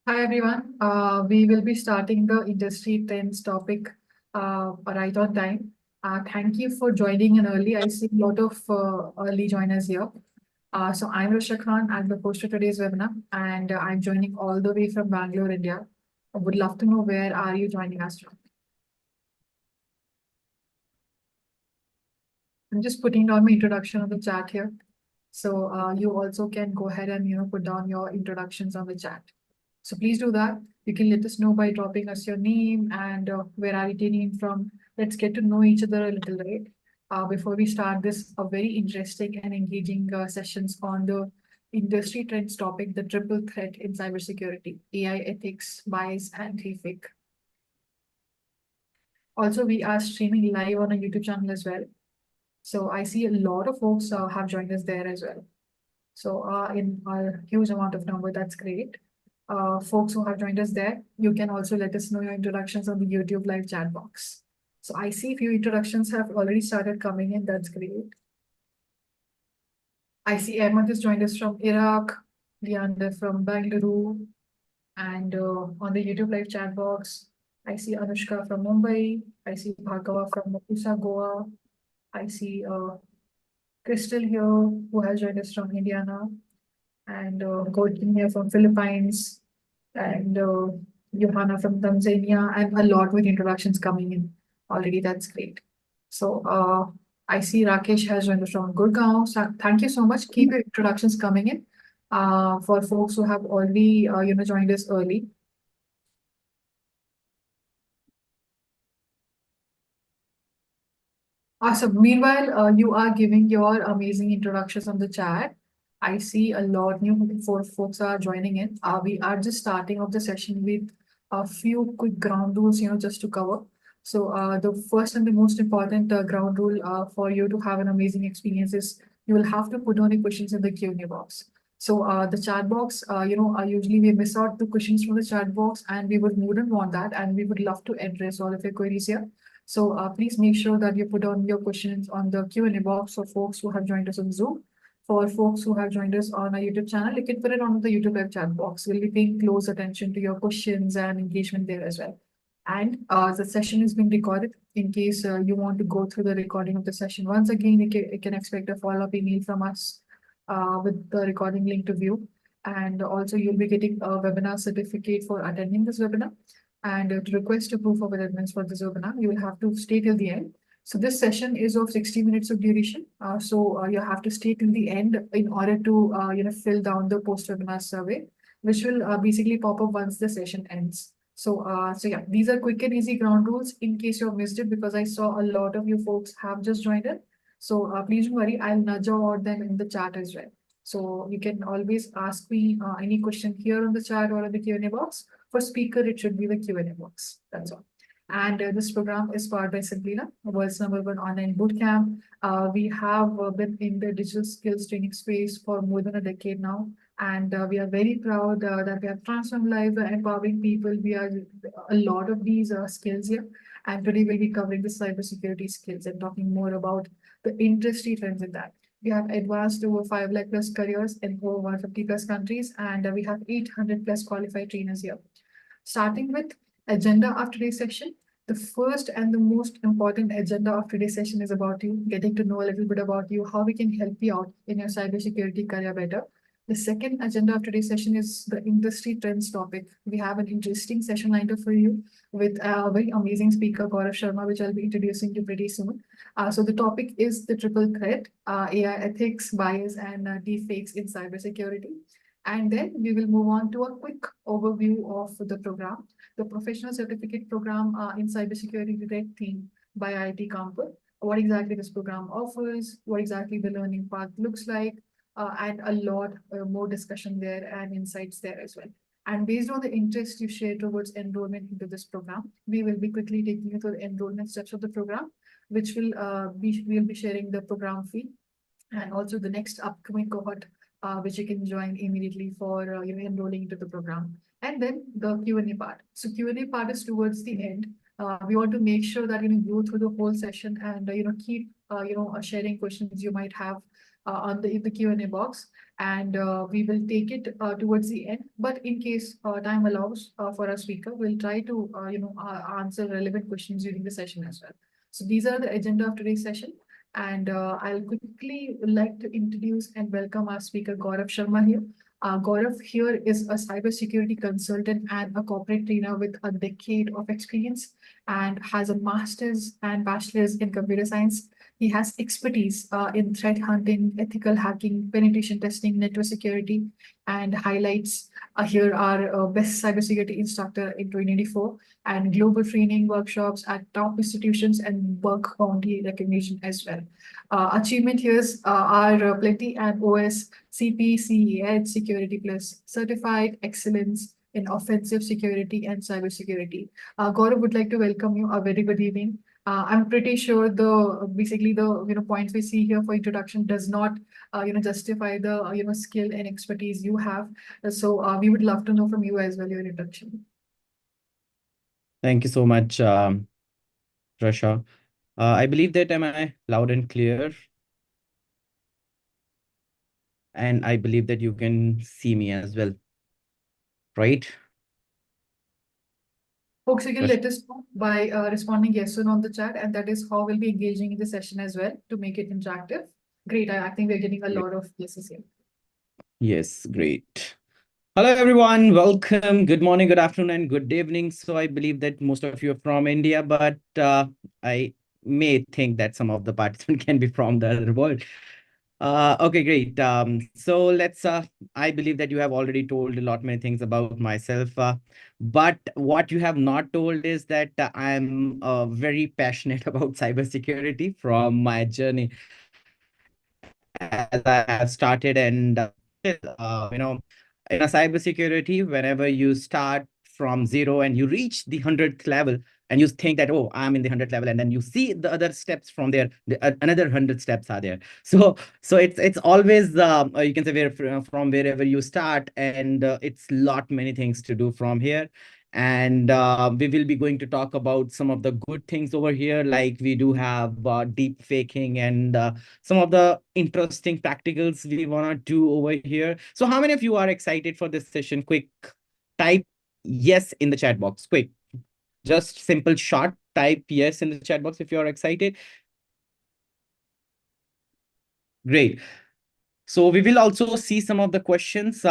Hi everyone. We will be starting the industry trends topic right on time. Thank you for joining in early. I see a lot of early joiners here. So I'm Rosha Khan. I'm the host of today's webinar, and I'm joining all the way from Bangalore, India. I would love to know where are you joining us from. I'm just putting down my introduction on the chat here. So you also can go ahead and put down your introductions on the chat. So please do that. You can let us know by dropping us your name and where are you tuning in from. Let's get to know each other a little, right? Before we start this, a very interesting and engaging sessions on the industry trends topic, the triple threat in cybersecurity, AI ethics, bias, and deepfake. Also, we are streaming live on a YouTube channel as well. So I see a lot of folks have joined us there as well. So in a huge amount of number, that's great. Folks who have joined us there, you can also let us know your introductions on the YouTube live chat box. So I see a few introductions have already started coming in. That's great. I see Ahmed has joined us from Iraq, Leander from Bangalore, and on the YouTube live chat box, I see Anushka from Mumbai. I see Bhargava from Mapusa, Goa. I see Crystal here, who has joined us from Indiana, and Gautam here from Philippines, and Johanna from Tanzania, and a lot with introductions coming in already. That's great. So I see Rakesh has joined us from Gurgaon. So thank you so much. Keep your introductions coming in for folks who have already joined us early. Awesome. Meanwhile, you are giving your amazing introductions on the chat. I see a lot new folks are joining in. We are just starting off the session with a few quick ground rules, just to cover. So the first and the most important ground rule for you to have an amazing experience is you will have to put on your questions in the Q&A box. So the chat box, usually we miss out the questions from the chat box, and we wouldn't want that, and we would love to address all of your queries here. So please make sure that you put on your questions on the Q&A box for folks who have joined us on Zoom. For folks who have joined us on our YouTube channel, you can put it on the YouTube live chat box. We'll be paying close attention to your questions and engagement there as well. And the session is being recorded. In case you want to go through the recording of the session once again, you can expect a follow-up email from us with the recording link to view. And also you'll be getting a webinar certificate for attending this webinar. And to request a proof of attendance for this webinar, you will have to stay till the end. So this session is of 60 minutes of duration. So you have to stay till the end in order to fill down the post-webinar survey, which will basically pop up once the session ends. So yeah, these are quick and easy ground rules in case you have missed it, because I saw a lot of you folks have just joined it. So please don't worry, I'll nudge out them in the chat as well. So you can always ask me any question here on the chat or in the Q&A box. For speaker, it should be the Q&A box. That's all. And this program is powered by Simplilearn, the world's #1 online bootcamp. We have been in the digital skills training space for more than a decade now. And we are very proud that we have transformed lives, empowering people. We are a lot of these skills here. And today we'll be covering the cybersecurity skills and talking more about the industry trends in that. We have advanced over 5 lakh plus careers in over 150 plus countries, and we have 800 plus qualified trainers here. Starting with agenda of today's session, the first and the most important agenda of today's session is about you, getting to know a little bit about you, how we can help you out in your cybersecurity career better. The second agenda of today's session is the industry trends topic. We have an interesting session lined up for you with a very amazing speaker, Gaurav Sharma, which I'll be introducing you pretty soon. So the topic is the triple threat, AI ethics, bias, and deepfakes in cybersecurity. And then we will move on to a quick overview of the program, the professional certificate program in cybersecurity red team by IIT Kanpur. What exactly this program offers, what exactly the learning path looks like, and a lot more discussion there and insights there as well. And based on the interest you share towards enrollment into this program, we will be quickly taking you through the enrollment steps of the program, which we'll be sharing the program fee and also the next upcoming cohort, which you can join immediately for enrolling into the program. And then the Q&A part. So Q&A part is towards the end. We want to make sure that you go through the whole session and keep sharing questions you might have on the in the Q&A box, and we will take it towards the end. But in case time allows for our speaker, we'll try to answer relevant questions during the session as well. So these are the agenda of today's session. And I'll quickly like to introduce and welcome our speaker, Gaurav Sharma here. Gaurav here is a cybersecurity consultant and a corporate trainer with a decade of experience and has a master's and bachelor's in computer science. He has expertise in threat hunting, ethical hacking, penetration testing, network security, and highlights here are best cybersecurity instructor in 2024 and global training workshops at top institutions and work bounty recognition as well. Achievement here are plenty and OS, CP, CE, Security Plus, certified excellence in offensive security and cybersecurity. Gaurav would like to welcome you. A very good evening. I'm pretty sure the basically the points we see here for introduction does not justify the skill and expertise you have. So we would love to know from you as well your introduction. Thank you so much, Rasha. I believe that am I loud and clear? And I believe that you can see me as well, right? Folks, you can Rasha? let us know by responding yes or no on the chat, and that is how we'll be engaging in the session as well to make it interactive. Great. I think we're getting a Great. lot of yeses here. Yes, great. Hello, everyone. Welcome. Good morning, good afternoon, and good evening. So I believe that most of you are from India, but I may think that some of the participants can be from the other world. Okay, great. So I believe that you have already told a lot many things about myself. But what you have not told is that I'm very passionate about cybersecurity from my journey as I have started and in a cybersecurity, whenever you start from zero and you reach the 100th level and you think that, oh, I'm in the 100th level, and then you see the other steps from there, another 100 steps are there. So it's always you can say from wherever you start, and it's lot many things to do from here. And we will be going to talk about some of the good things over here, like we do have deep faking and some of the interesting practicals we want to do over here. So how many of you are excited for this session? Quick, type yes in the chat box. Quick, just simple short type yes in the chat box if you are excited. Great. So we will also see some of the questions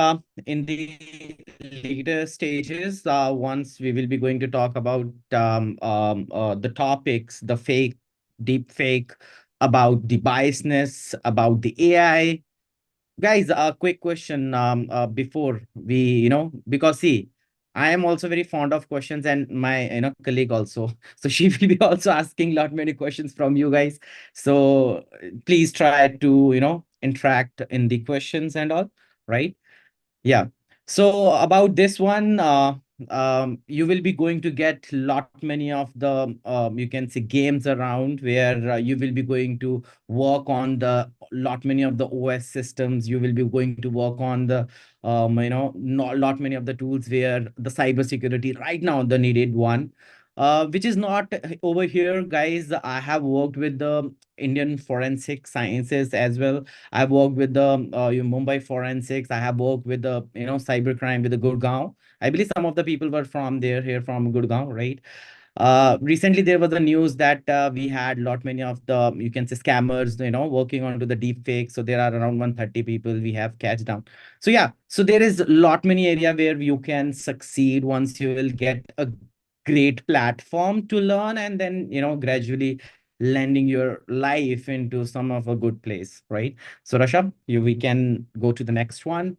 in the later stages. Once we will be going to talk about the topics, the fake, deep fake, about the biasness, about the AI. Guys, a quick question before we, because see, I am also very fond of questions, and my colleague also. So she will be also asking lot many questions from you guys. So please try to, interact in the questions and all, right? Yeah. So about this one, you will be going to get lot many of the you can say games around where you will be going to work on the lot many of the OS systems. You will be going to work on the not lot many of the tools where the cybersecurity right now the needed one. Which is not over here, guys. I have worked with the Indian forensic sciences as well. I've worked with the Mumbai forensics. I have worked with the cybercrime with the Gurgaon. I believe some of the people were from there, here from Gurgaon, right? Recently there was a news that we had lot many of the you can say scammers, working onto the deep fake. So there are around 130 people we have catch down. So yeah, so there is lot many area where you can succeed once you will get a great platform to learn, and then gradually landing your life into some of a good place, right? So Rasha, we can go to the next one.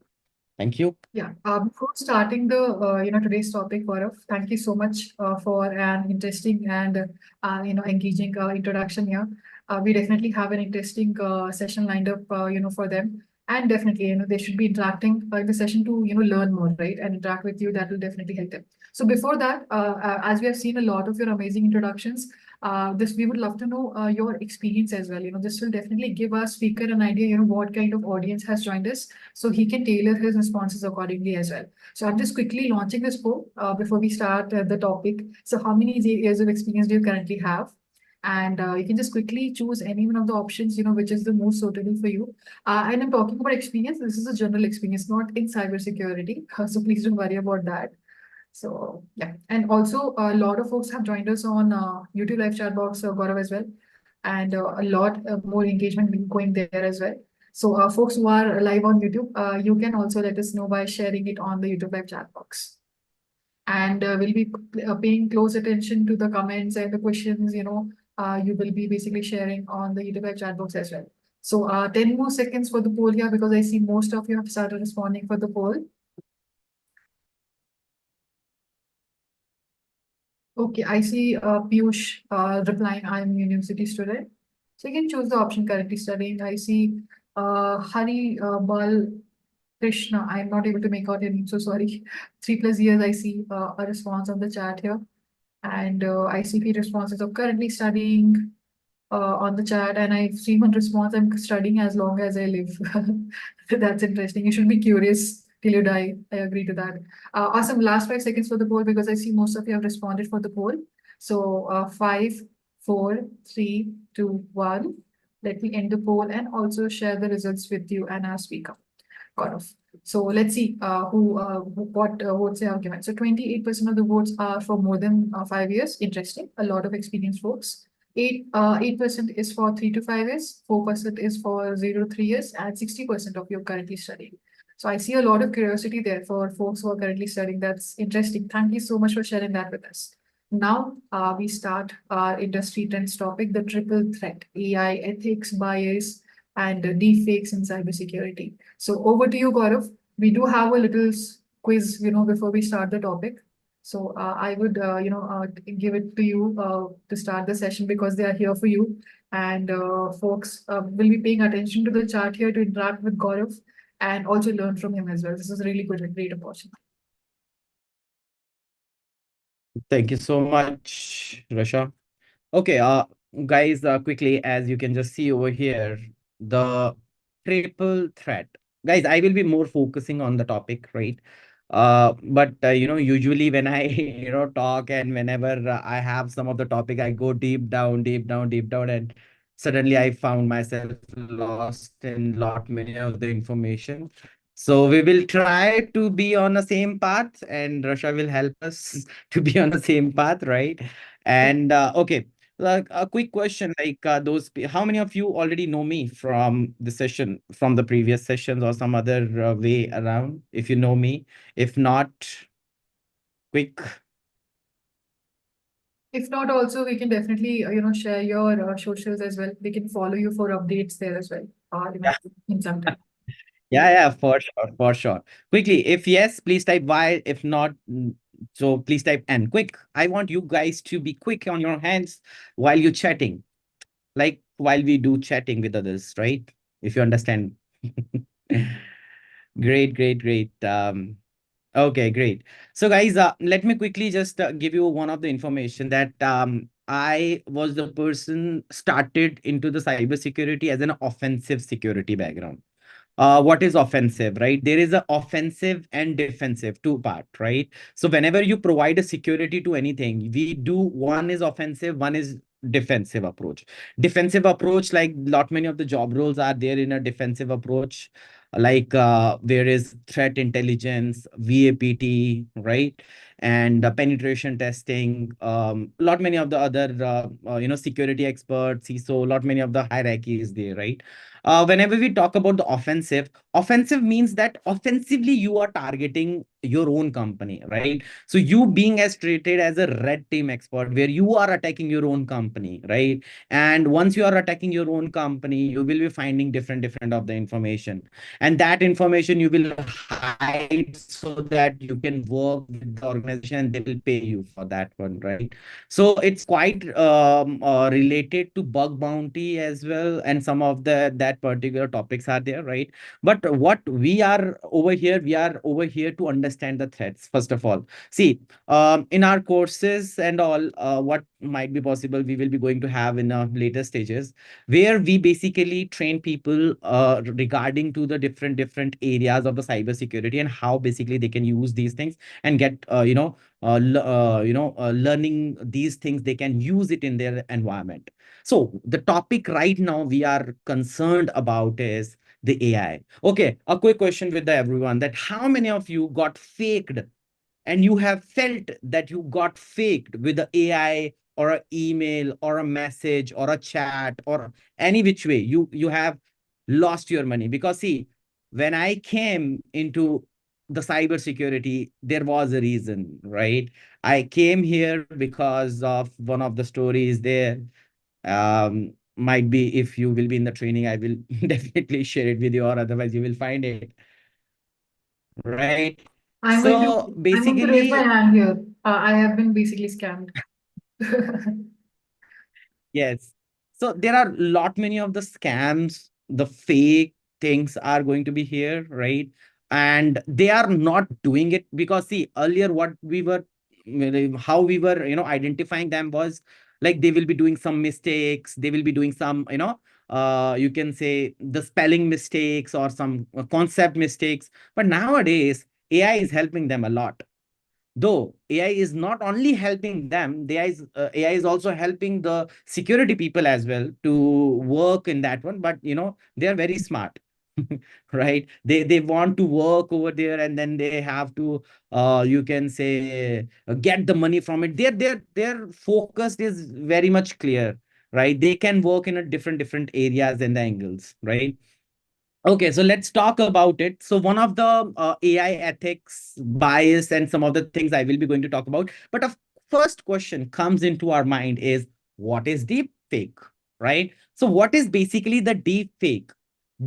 Thank you. Yeah. Before starting the today's topic, Gaurav, thank you so much for an interesting and engaging introduction here. We definitely have an interesting session lined up for them, and definitely they should be interacting in the session to learn more, right, and interact with you. That will definitely help them. So before that, as we have seen a lot of your amazing introductions, this we would love to know your experience as well. This will definitely give our speaker an idea, what kind of audience has joined us, so he can tailor his responses accordingly as well. So I'm just quickly launching this poll before we start the topic. So how many years of experience do you currently have? and you can just quickly choose any one of the options, which is the most suitable for you. And I'm talking about experience. This is a general experience, not in cybersecurity. So please don't worry about that. So yeah, and also a lot of folks have joined us on YouTube live chat box, Gaurav as well, and a lot more engagement going there as well. So folks who are live on YouTube, you can also let us know by sharing it on the YouTube live chat box. And we'll be paying close attention to the comments and the questions, you will be basically sharing on the YouTube live chat box as well. So 10 more seconds for the poll here, because I see most of you have started responding for the poll. Okay, I see Piyush replying, I'm a university student. So you can choose the option currently studying. I see Hari Bal Krishna. I'm not able to make out your name, so sorry. 3+ years, I see a response on the chat here. And I see few responses of currently studying on the chat. And I see one response, I'm studying as long as I live. That's interesting. You should be curious till you die. I agree to that. Awesome. Last 5 seconds for the poll, because I see most of you have responded for the poll. So 5, 4, 3, 2, 1. Let me end the poll and also share the results with you and our speaker, Gaurav. So let's see what votes they have given. So 28% of the votes are for more than 5 years. Interesting. A lot of experienced folks. 8% is for 3 to 5 years, 4% is for 0 to 3 years, and 60% of you are currently studying. So I see a lot of curiosity there for folks who are currently studying. That's interesting. Thank you so much for sharing that with us. Now we start our industry trends topic, the triple threat: AI, ethics, bias, and deepfakes in cybersecurity. So over to you, Gaurav. We do have a little quiz, before we start the topic. So I would, give it to you to start the session, because they are here for you. And folks will be paying attention to the chart here to interact with Gaurav and also learn from him as well. This is really good, a great opportunity. Thank you so much, Rasha. Okay, guys, quickly, as you can just see over here, the triple threat. Guys, I will be more focusing on the topic, right? But usually when I talk, and whenever I have some of the topic, I go deep down, deep down, deep down, and suddenly I found myself lost in lot many of the information. So we will try to be on the same path, and Rasha will help us to be on the same path, right? And okay. Like a quick question, like how many of you already know me from the session, from the previous sessions, or some other way around? If you know me, if not, quick. If not, also we can definitely share your socials as well. They can follow you for updates there as well. Yeah, In some time. yeah, for sure, for sure. Quickly, if yes, please type Y. If not, so please type N. Quick. I want you guys to be quick on your hands while you're chatting, like while we do chatting with others, right? If you understand. Great, great, great. Okay, great. So guys, let me quickly just give you one of the information that I was the person started into the cybersecurity as an offensive security background. What is offensive, right? There is a offensive and defensive two part, right? So whenever you provide a security to anything, we do, one is offensive, one is defensive approach. Defensive approach, like lot many of the job roles are there in a defensive approach, like there is threat intelligence, VAPT, right? And penetration testing, lot many of the other security experts, CISO, lot many of the hierarchy is there, right? Whenever we talk about the offensive, offensive means that offensively you are targeting your own company, right? So you being as treated as a red team expert, where you are attacking your own company, right? And once you are attacking your own company, you will be finding different of the information, and that information you will hide so that you can work with the organization, they will pay you for that one, right? So it's quite related to bug bounty as well, and some of the that particular topics are there, right? But what we are over here to understand the threats. First of all, see, in our courses and all, what might be possible, we will be going to have in later stages, where we basically train people regarding to the different areas of the cybersecurity and how basically they can use these things and get learning these things, they can use it in their environment. So the topic right now we are concerned about is the AI. Okay, a quick question with the everyone, that how many of you got faked, and you have felt that you got faked with the AI or an email or a message or a chat or any which way you have lost your money? Because see, when I came into the cybersecurity, there was a reason, right? I came here because of one of the stories there. Might be if you will be in the training, I will definitely share it with you, or otherwise you will find it, right? So I'm going to raise my basically, hand here. I have been basically scammed. yes. So there are lot many of the scams, the fake things are going to be here, right? And they are not doing it because see, earlier what we were, how we were, identifying them was like they will be doing some mistakes, they will be doing some, you can say the spelling mistakes or some concept mistakes. But nowadays, AI is helping them a lot. Though AI is not only helping them, AI is also helping the security people as well to work in that one. But they are very smart, right? They want to work over there, and then they have to, you can say, get the money from it. Their focus is very much clear, right? They can work in a different areas and the angles, right? Okay, so let's talk about it. So one of the AI ethics, bias, and some of the things I will be going to talk about. But a first question comes into our mind is, what is deep fake, right? So what is basically the deep fake?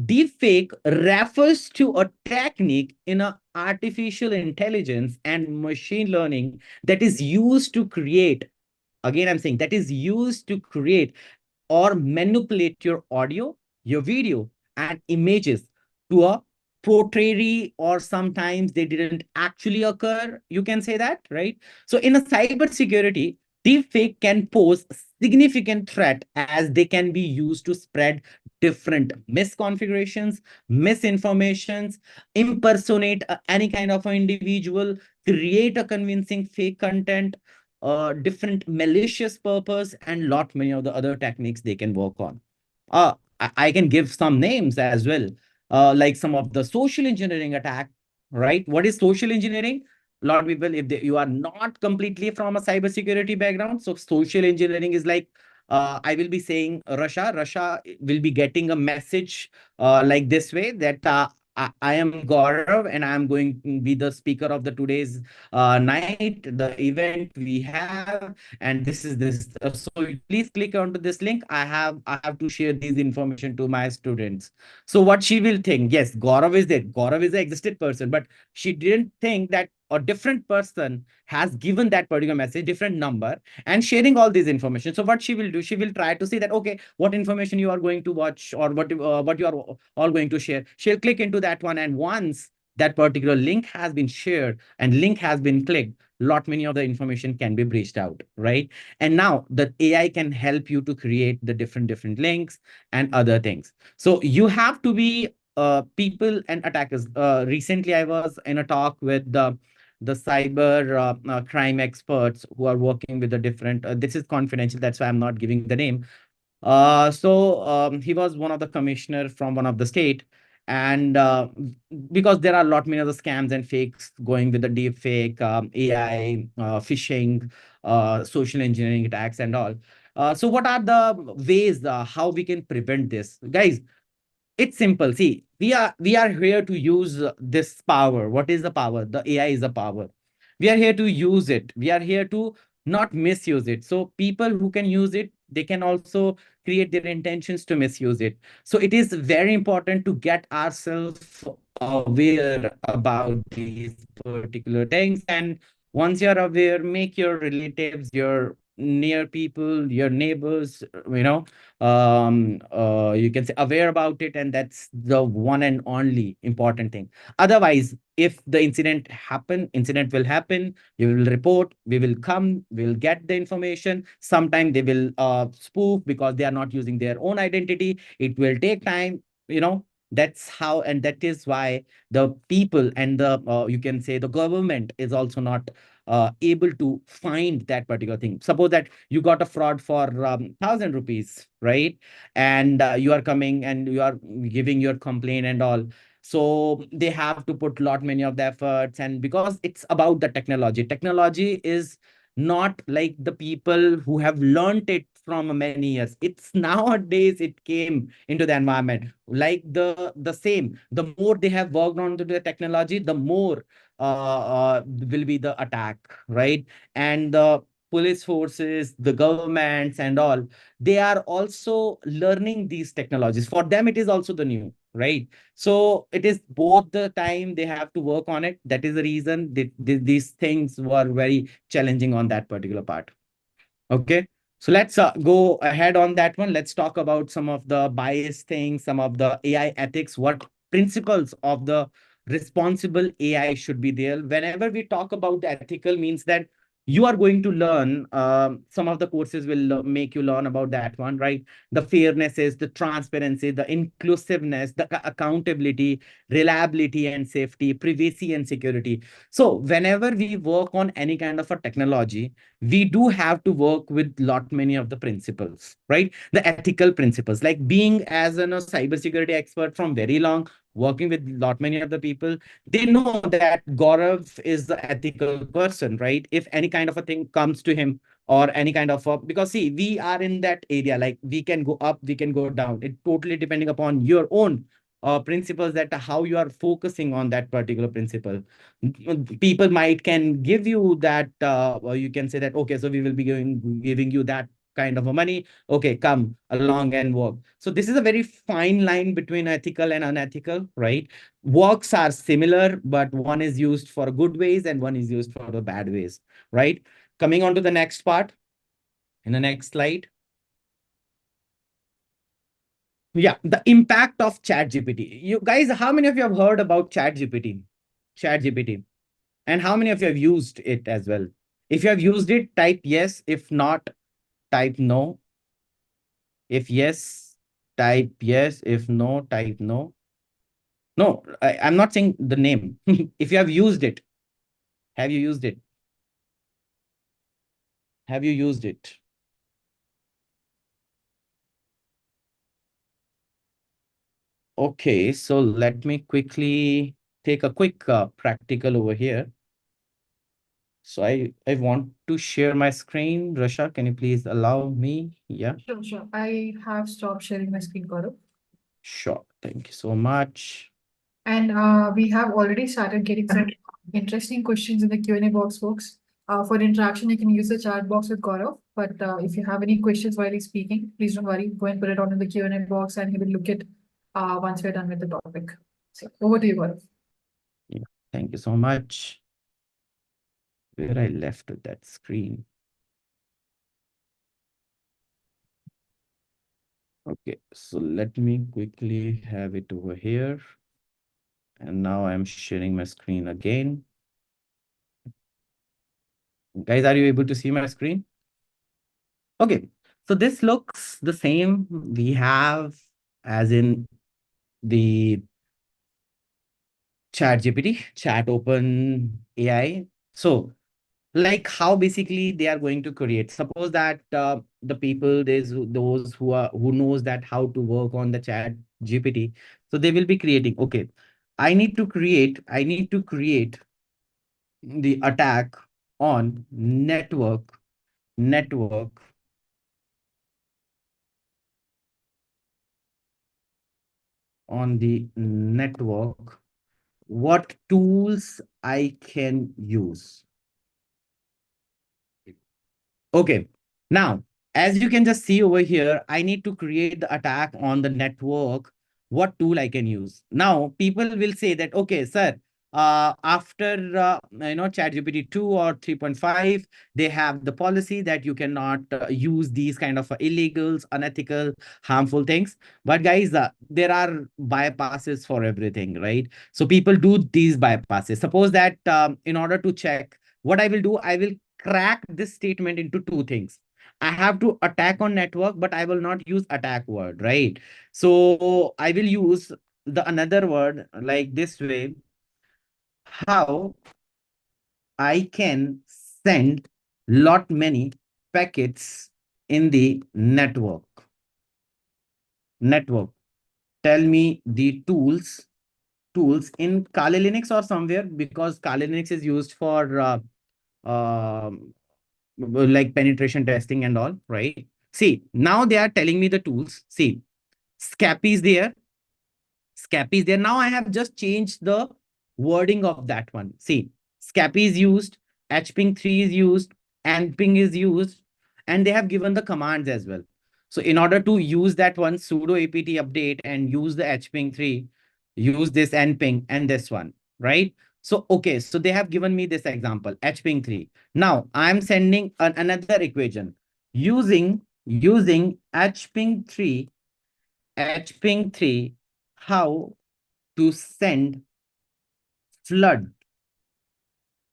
Deep fake refers to a technique in a artificial intelligence and machine learning that is used to create, again, I'm saying that is used to create or manipulate your audio, your video, and images to a portray, or sometimes they didn't actually occur. You can say that, right? So in a cybersecurity, deepfake can pose significant threat as they can be used to spread different misconfigurations, misinformations, impersonate any kind of an individual, create a convincing fake content, different malicious purpose, and lot many of the other techniques they can work on. I can give some names as well, like some of the social engineering attack, right? What is social engineering? A lot of people, if you are not completely from a cybersecurity background, so social engineering is like, I will be saying Russia will be getting a message like this way that I am Gaurav and I am going to be the speaker of the today's night, the event we have, and this is this. So please click onto this link. I have to share these information to my students. So what she will think? Yes, Gaurav is there. Gaurav is an existed person, but she didn't think that a different person has given that particular message, different number, and sharing all these information. So what she will do? She will try to see that, okay, what information you are going to watch, or what you are all going to share. She'll click into that one, and once that particular link has been shared and link has been clicked, lot many of the information can be breached out, right? And now the AI can help you to create the different links and other things. So you have to be people and attackers. Recently I was in a talk with the cyber crime experts who are working with the different, this is confidential, that's why I'm not giving the name. He was one of the commissioner from one of the state, and because there are a lot many other scams and fakes going with the deep fake, AI, phishing, social engineering attacks, and all. So what are the ways how we can prevent this, guys? It's simple. See, we are here to use this power. What is the power? The AI is the power. We are here to use it. We are here to not misuse it. So people who can use it, they can also create their intentions to misuse it. So it is very important to get ourselves aware about these particular things. And once you're aware, make your relatives, your near people, your neighbors, you can say aware about it, and that's the one and only important thing. Otherwise, if the incident will happen, you will report, we will come, we'll get the information. Sometimes they will spoof because they are not using their own identity. It will take time, That's how, and that is why the people and the you can say the government is also not able to find that particular thing. Suppose that you got a fraud for 1,000 rupees, right? And you are coming and you are giving your complaint and all. So they have to put lot many of the efforts, and because it's about the technology, technology is not like the people who have learned it from many years. It's nowadays it came into the environment like the same. The more they have worked on to the technology, the more will be the attack, right? And the police forces, the governments and all, they are also learning these technologies. For them it is also the new, right? So it is both the time they have to work on it. That is the reason these things were very challenging on that particular part. Okay, so let's go ahead on that one. Let's talk about some of the bias things, some of the AI ethics, what principles of the responsible AI should be there. Whenever we talk about the ethical, means that you are going to learn, some of the courses will make you learn about that one, right? The fairness is the transparency, the inclusiveness, the accountability, reliability and safety, privacy and security. So whenever we work on any kind of a technology, we do have to work with lot many of the principles, right? The ethical principles, like being as a cybersecurity expert from very long, working with lot many of the people, they know that Gaurav is the ethical person, right? If any kind of a thing comes to him, or any kind of a, because see, we are in that area, like we can go up, we can go down, it totally depending upon your own principles, that how you are focusing on that particular principle. People might can give you that or you can say that, okay, so we will be giving you that kind of a money, okay, come along and work. So this is a very fine line between ethical and unethical, right? Works are similar, but one is used for good ways and one is used for the bad ways, right? Coming on to the next part, in the next slide. Yeah, the impact of chat gpt. You guys, how many of you have heard about chat gpt? And how many of you have used it as well? If you have used it, type yes. If not, type no. If yes, type yes. If no, type no. No, I'm not saying the name. If you have used it, have you used it? Have you used it? Okay, so let me quickly take a quick practical over here. So I want to share my screen. Rasha, can you please allow me? Yeah, Sure, sure. I have stopped sharing my screen, Gaurav. sure. Thank you so much. And we have already started getting some interesting questions in the Q&A box, folks. For interaction, you can use the chat box with Gaurav. But if you have any questions while he's speaking, please don't worry. Go and put it on in the Q&A box, and he will look it once we're done with the topic. So over to you, Gaurav. Yeah, thank you so much. Where I left with that screen. Okay, so let me quickly have it over here. And now I'm sharing my screen again. Guys, are you able to see my screen? Okay, so this looks the same. We have as in the chat GPT, chat open AI. So like how basically they are going to create. Suppose that the people, there's those who knows that how to work on the chat GPT. So they will be creating, okay, I need to create the attack on network on the network, what tools I can use. Okay. Now, as you can just see over here, I need to create the attack on the network. What tool I can use? Now, people will say that, okay, sir, after ChatGPT 2 or 3.5, they have the policy that you cannot use these kind of illegals, unethical, harmful things. But guys, there are bypasses for everything, right? So people do these bypasses. Suppose that in order to check, what I will do, I will crack this statement into two things. I have to attack on network, but I will not use attack word, right? So I will use the another word like this way, how I can send lot many packets in the network. Tell me the tools in Kali Linux or somewhere, because Kali Linux is used for like penetration testing and all, right? See, now they are telling me the tools. See, Scapy is there. Scapy is there. Now I have just changed the wording of that one. See, Scapy is used, hping 3 is used, nping is used, and they have given the commands as well. So in order to use that one sudo apt update and use the hping 3, use this nping and this one, right? So okay, so they have given me this example, hping 3. Now I'm sending another equation using hping 3, how to send flood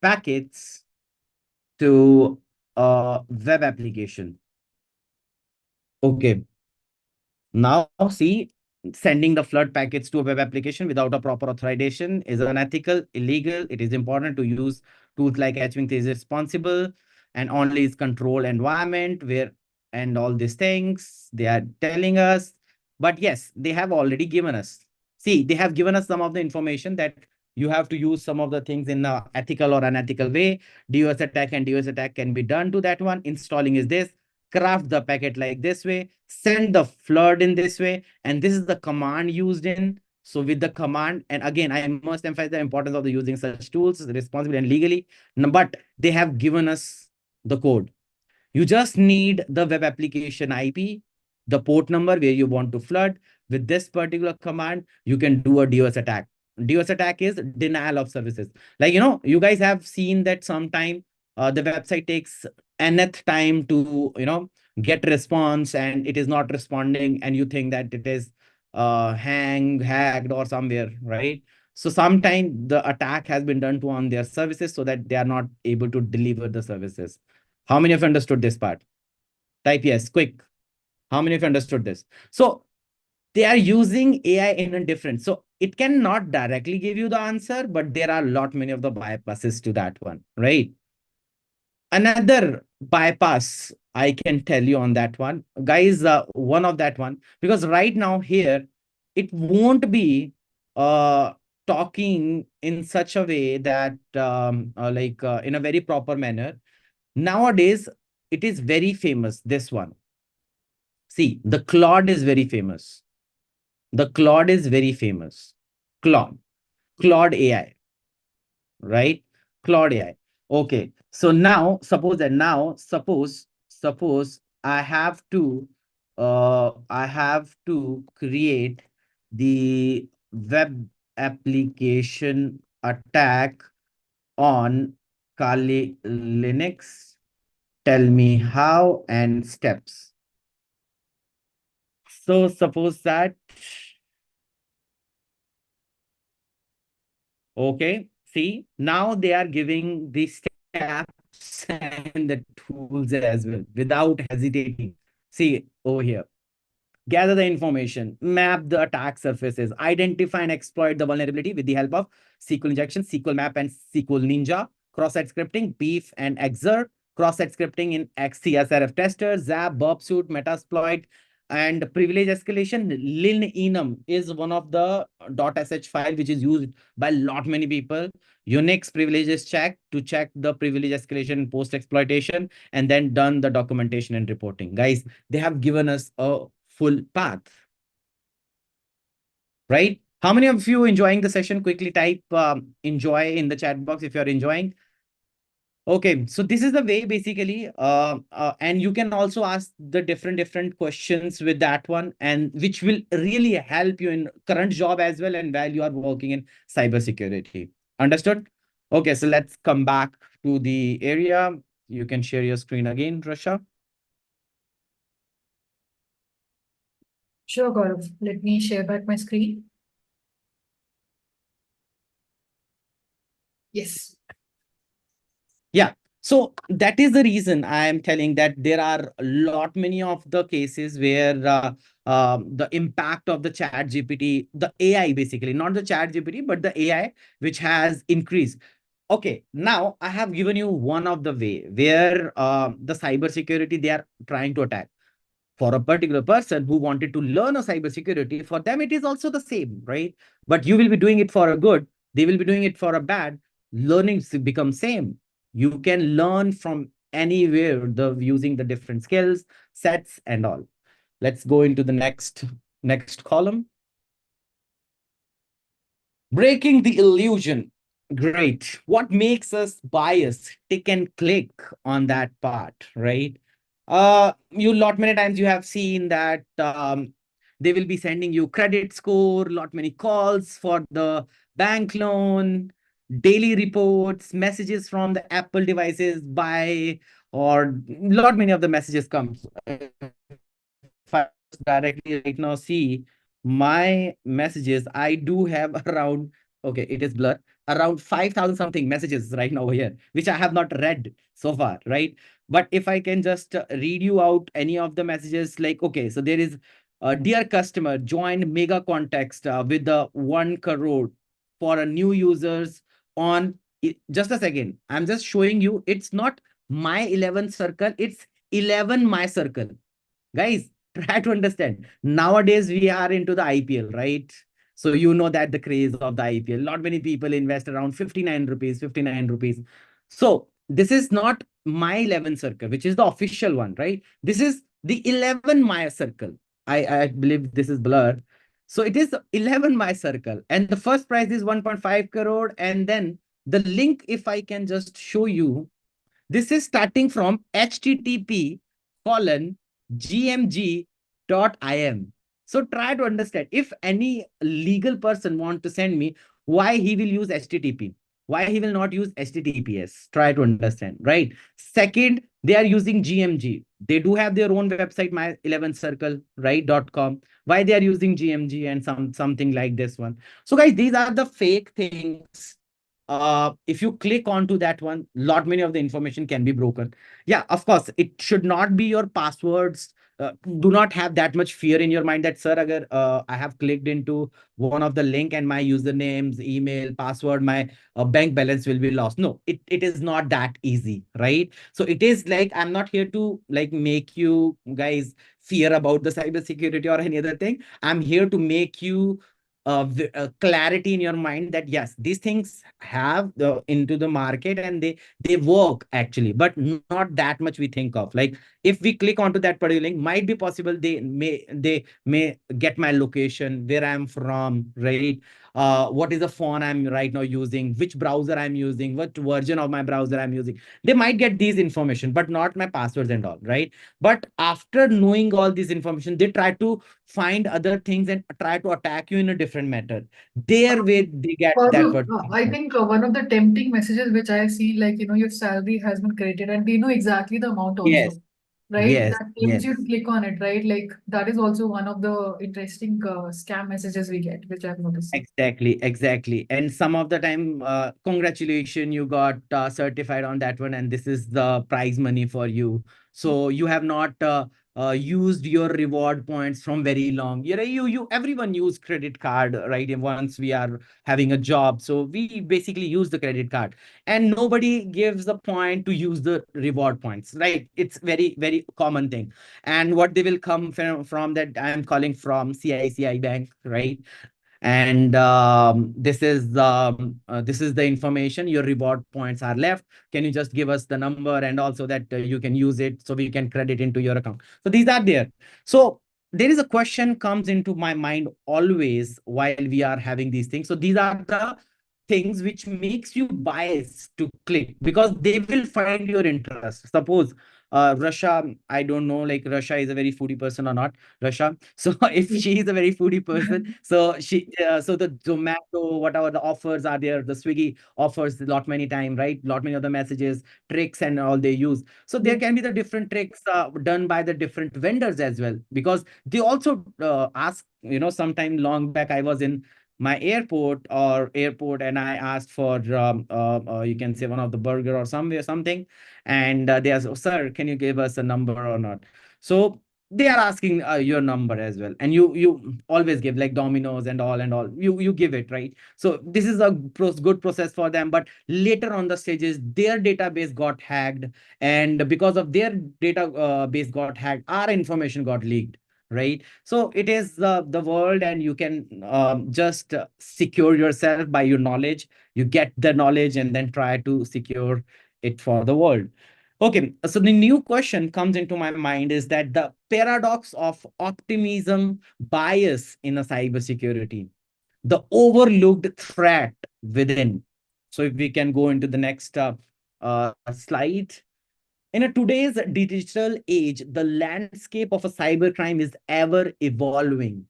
packets to a web application. Okay. Now, see, sending the flood packets to a web application without a proper authorization is unethical, illegal. It is important to use tools like Hatchwing is responsible and only is controlled environment where and all these things they are telling us. But yes, they have already given us. See, they have given us some of the information that you have to use some of the things in a ethical or unethical way. DOS attack and DOS attack can be done to that one. Installing is this, craft the packet like this way, send the flood in this way, and this is the command used in. So with the command, and again, I must emphasize the importance of the using such tools responsibly and legally, but they have given us the code. You just need the web application IP, the port number where you want to flood. With this particular command, you can do a DOS attack. DOS attack is denial of services. Like, you guys have seen that sometime the website takes nth time to, get response and it is not responding and you think that it is hacked or somewhere, right? So sometime the attack has been done to on their services so that they are not able to deliver the services. How many of you understood this part? Type yes, quick. How many of you understood this? So they are using AI in a different. So it cannot directly give you the answer, but there are a lot many of the bypasses to that one, right? Another bypass I can tell you on that one, guys, one of that one, because right now here, it won't be talking in such a way that in a very proper manner. Nowadays, it is very famous, this one. See, the Claude is very famous. The Claude is very famous. Claude. Claude AI, right? Claude AI. Okay. So now, suppose I have to create the web application attack on Kali Linux. Tell me how and steps. So suppose that, okay, see, now they are giving the steps and the tools as well without hesitating. See over here. Gather the information, map the attack surfaces, identify and exploit the vulnerability with the help of SQL injection, SQL map, and SQL Ninja, cross-site scripting, Beef and Xer, cross-site scripting in XCSRF tester, Zap, Burp Suite, Metasploit, and privilege escalation. Lin is one of the .sh file which is used by lot many people. Unix privileges check to check the privilege escalation post exploitation, and then done the documentation and reporting. Guys, they have given us a full path, right? How many of you enjoying the session? Quickly type enjoy in the chat box if you're enjoying. Okay, so this is the way basically, and you can also ask the different questions with that one, and which will really help you in current job as well and while you are working in cybersecurity. Understood? Okay, so let's come back to the area. You can share your screen again, Rasha. Sure, Gaurav. Let me share back my screen. Yes. Yeah. So that is the reason I am telling that there are a lot many of the cases where the impact of the chat GPT, the AI basically, not the chat GPT, but the AI, which has increased. Okay, now I have given you one of the way where the cybersecurity they are trying to attack. For a particular person who wanted to learn a cybersecurity, for them it is also the same, right? But you will be doing it for a good, they will be doing it for a bad. Learning becomes same. You can learn from anywhere the using the different skills, sets, and all. Let's go into the next column. Breaking the illusion. Great. What makes us bias? Tick and click on that part, right? You lot many times you have seen that they will be sending you credit score, lot many calls for the bank loan, daily reports, messages from the Apple devices by, or lot many of the messages comes. If I directly right now see my messages, I do have around, okay, it is blur, around 5,000 something messages right now over here, which I have not read so far, right? But if I can just read you out any of the messages, like, okay, so there is, dear customer, join mega context with the 1 crore for a new users on, just a second. I'm just showing you, it's not my 11 circle, it's 11 my circle. Guys, try to understand. Nowadays, we are into the IPL, right? So you know that the craze of the IPL. Not many people invest around 59 rupees, 59 rupees. So this is not my 11 circle, which is the official one, right? This is the 11 my circle. I believe this is blurred. So it is 11 my circle. And the first prize is 1.5 crore. And then the link, if I can just show you, this is starting from http colon gmg.im. So try to understand, if any legal person want to send me, why he will use http, why he will not use https. Try to understand, right? Second, they are using gmg. They do have their own website, my 11 circle, right, .com. Why they are using gmg and something like this one? So guys, these are the fake things. If you click onto that one, lot many of the information can be broken. Yeah, of course, it should not be your passwords. Do not have that much fear in your mind that, sir, agar I have clicked into one of the link and my usernames, email, password, my bank balance will be lost. No, it is not that easy, right? So it is like, I'm not here to like make you guys fear about the cybersecurity or any other thing. I'm here to make you clarity in your mind that yes, these things have the into the market and they work actually, but not that much we think of. Like, if we click onto that particular link, might be possible they may get my location, where I'm from, right? What is the phone I'm right now using, which browser I'm using, what version of my browser I'm using. They might get these information, but not my passwords and all, right? But after knowing all this information, they try to find other things and try to attack you in a different method. Their way they get that Gaurav, particular I information. think one of the tempting messages which I see, like, your salary has been credited and they know exactly the amount Yes, also, right? yes, That tempts yes. you to click on it, right? Like, that is also one of the interesting scam messages we get, which I've noticed. Exactly, exactly. And some of the time, congratulations, you got certified on that one, and this is the prize money for you. So you have not used your reward points from very long. Everyone use credit card, right? And once we are having a job, so we basically use the credit card, and nobody gives the point to use the reward points, right? It's very, very common thing. And what they will come from that, I'm calling from CICI Bank, right? And this is the information, your reward points are left, can you just give us the number, and also that you can use it so we can credit into your account. So these are there. So there is a question comes into my mind always while we are having these things. So these are the things which makes you biased to click, because they will find your interest. Suppose Russia, I don't know, like Russia is a very foodie person or not, Russia. So if she is a very foodie person, so so the Zomato, whatever the offers are there, the Swiggy offers a lot many time, right? Lot many other messages, tricks, and all they use. So there can be the different tricks done by the different vendors as well, because they also ask. Sometime long back, I was in my airport and I asked for you can say one of the burger or somewhere something, and they asked, "Oh, sir, can you give us a number or not?" So they are asking your number as well, and you always give like Domino's and all. You give it, right? So this is a good process for them. But later on the stages, their database got hacked, and because of their base got hacked, our information got leaked, right? So it is the world, and you can just secure yourself by your knowledge. You get the knowledge and then try to secure it for the world. Okay, so the new question comes into my mind is that the paradox of optimism bias in a cybersecurity, the overlooked threat within. So if we can go into the next slide. In a today's digital age, the landscape of a cybercrime is ever evolving.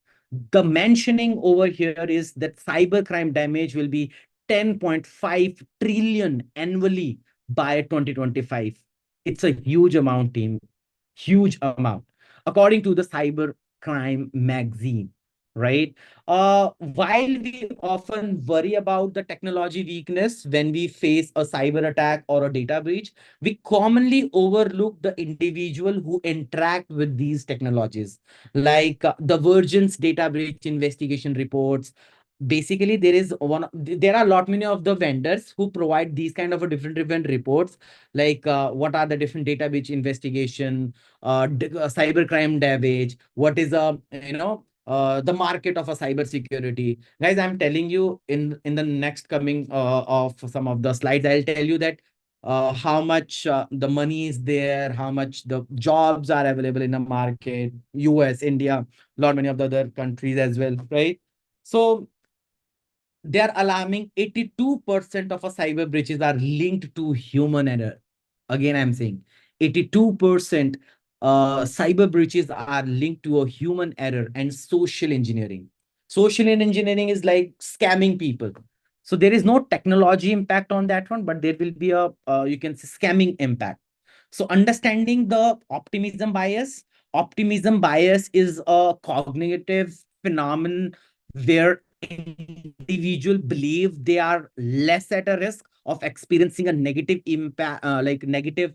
The mentioning over here is that cybercrime damage will be 10.5 trillion annually by 2025. It's a huge amount, team. Huge amount. According to the Cyber Crime magazine, right? While we often worry about the technology weakness when we face a cyber attack or a data breach, we commonly overlook the individual who interact with these technologies, like the Virgin's data breach investigation reports. Basically, there are a lot many of the vendors who provide these kind of a different reports, like what are the different data breach investigation, cybercrime damage, what is the market of a cyber security. Guys, I'm telling you, in the next coming of some of the slides, I'll tell you that how much the money is there, how much the jobs are available in the market, US, India, a lot many of the other countries as well, right? So they are alarming. 82% of our cyber breaches are linked to human error. Again, I'm saying 82% cyber breaches are linked to a human error and social engineering. Social engineering is like scamming people. So there is no technology impact on that one, but there will be a you can say scamming impact. So understanding the optimism bias is a cognitive phenomenon where individual believe they are less at a risk of experiencing a negative impact, like negative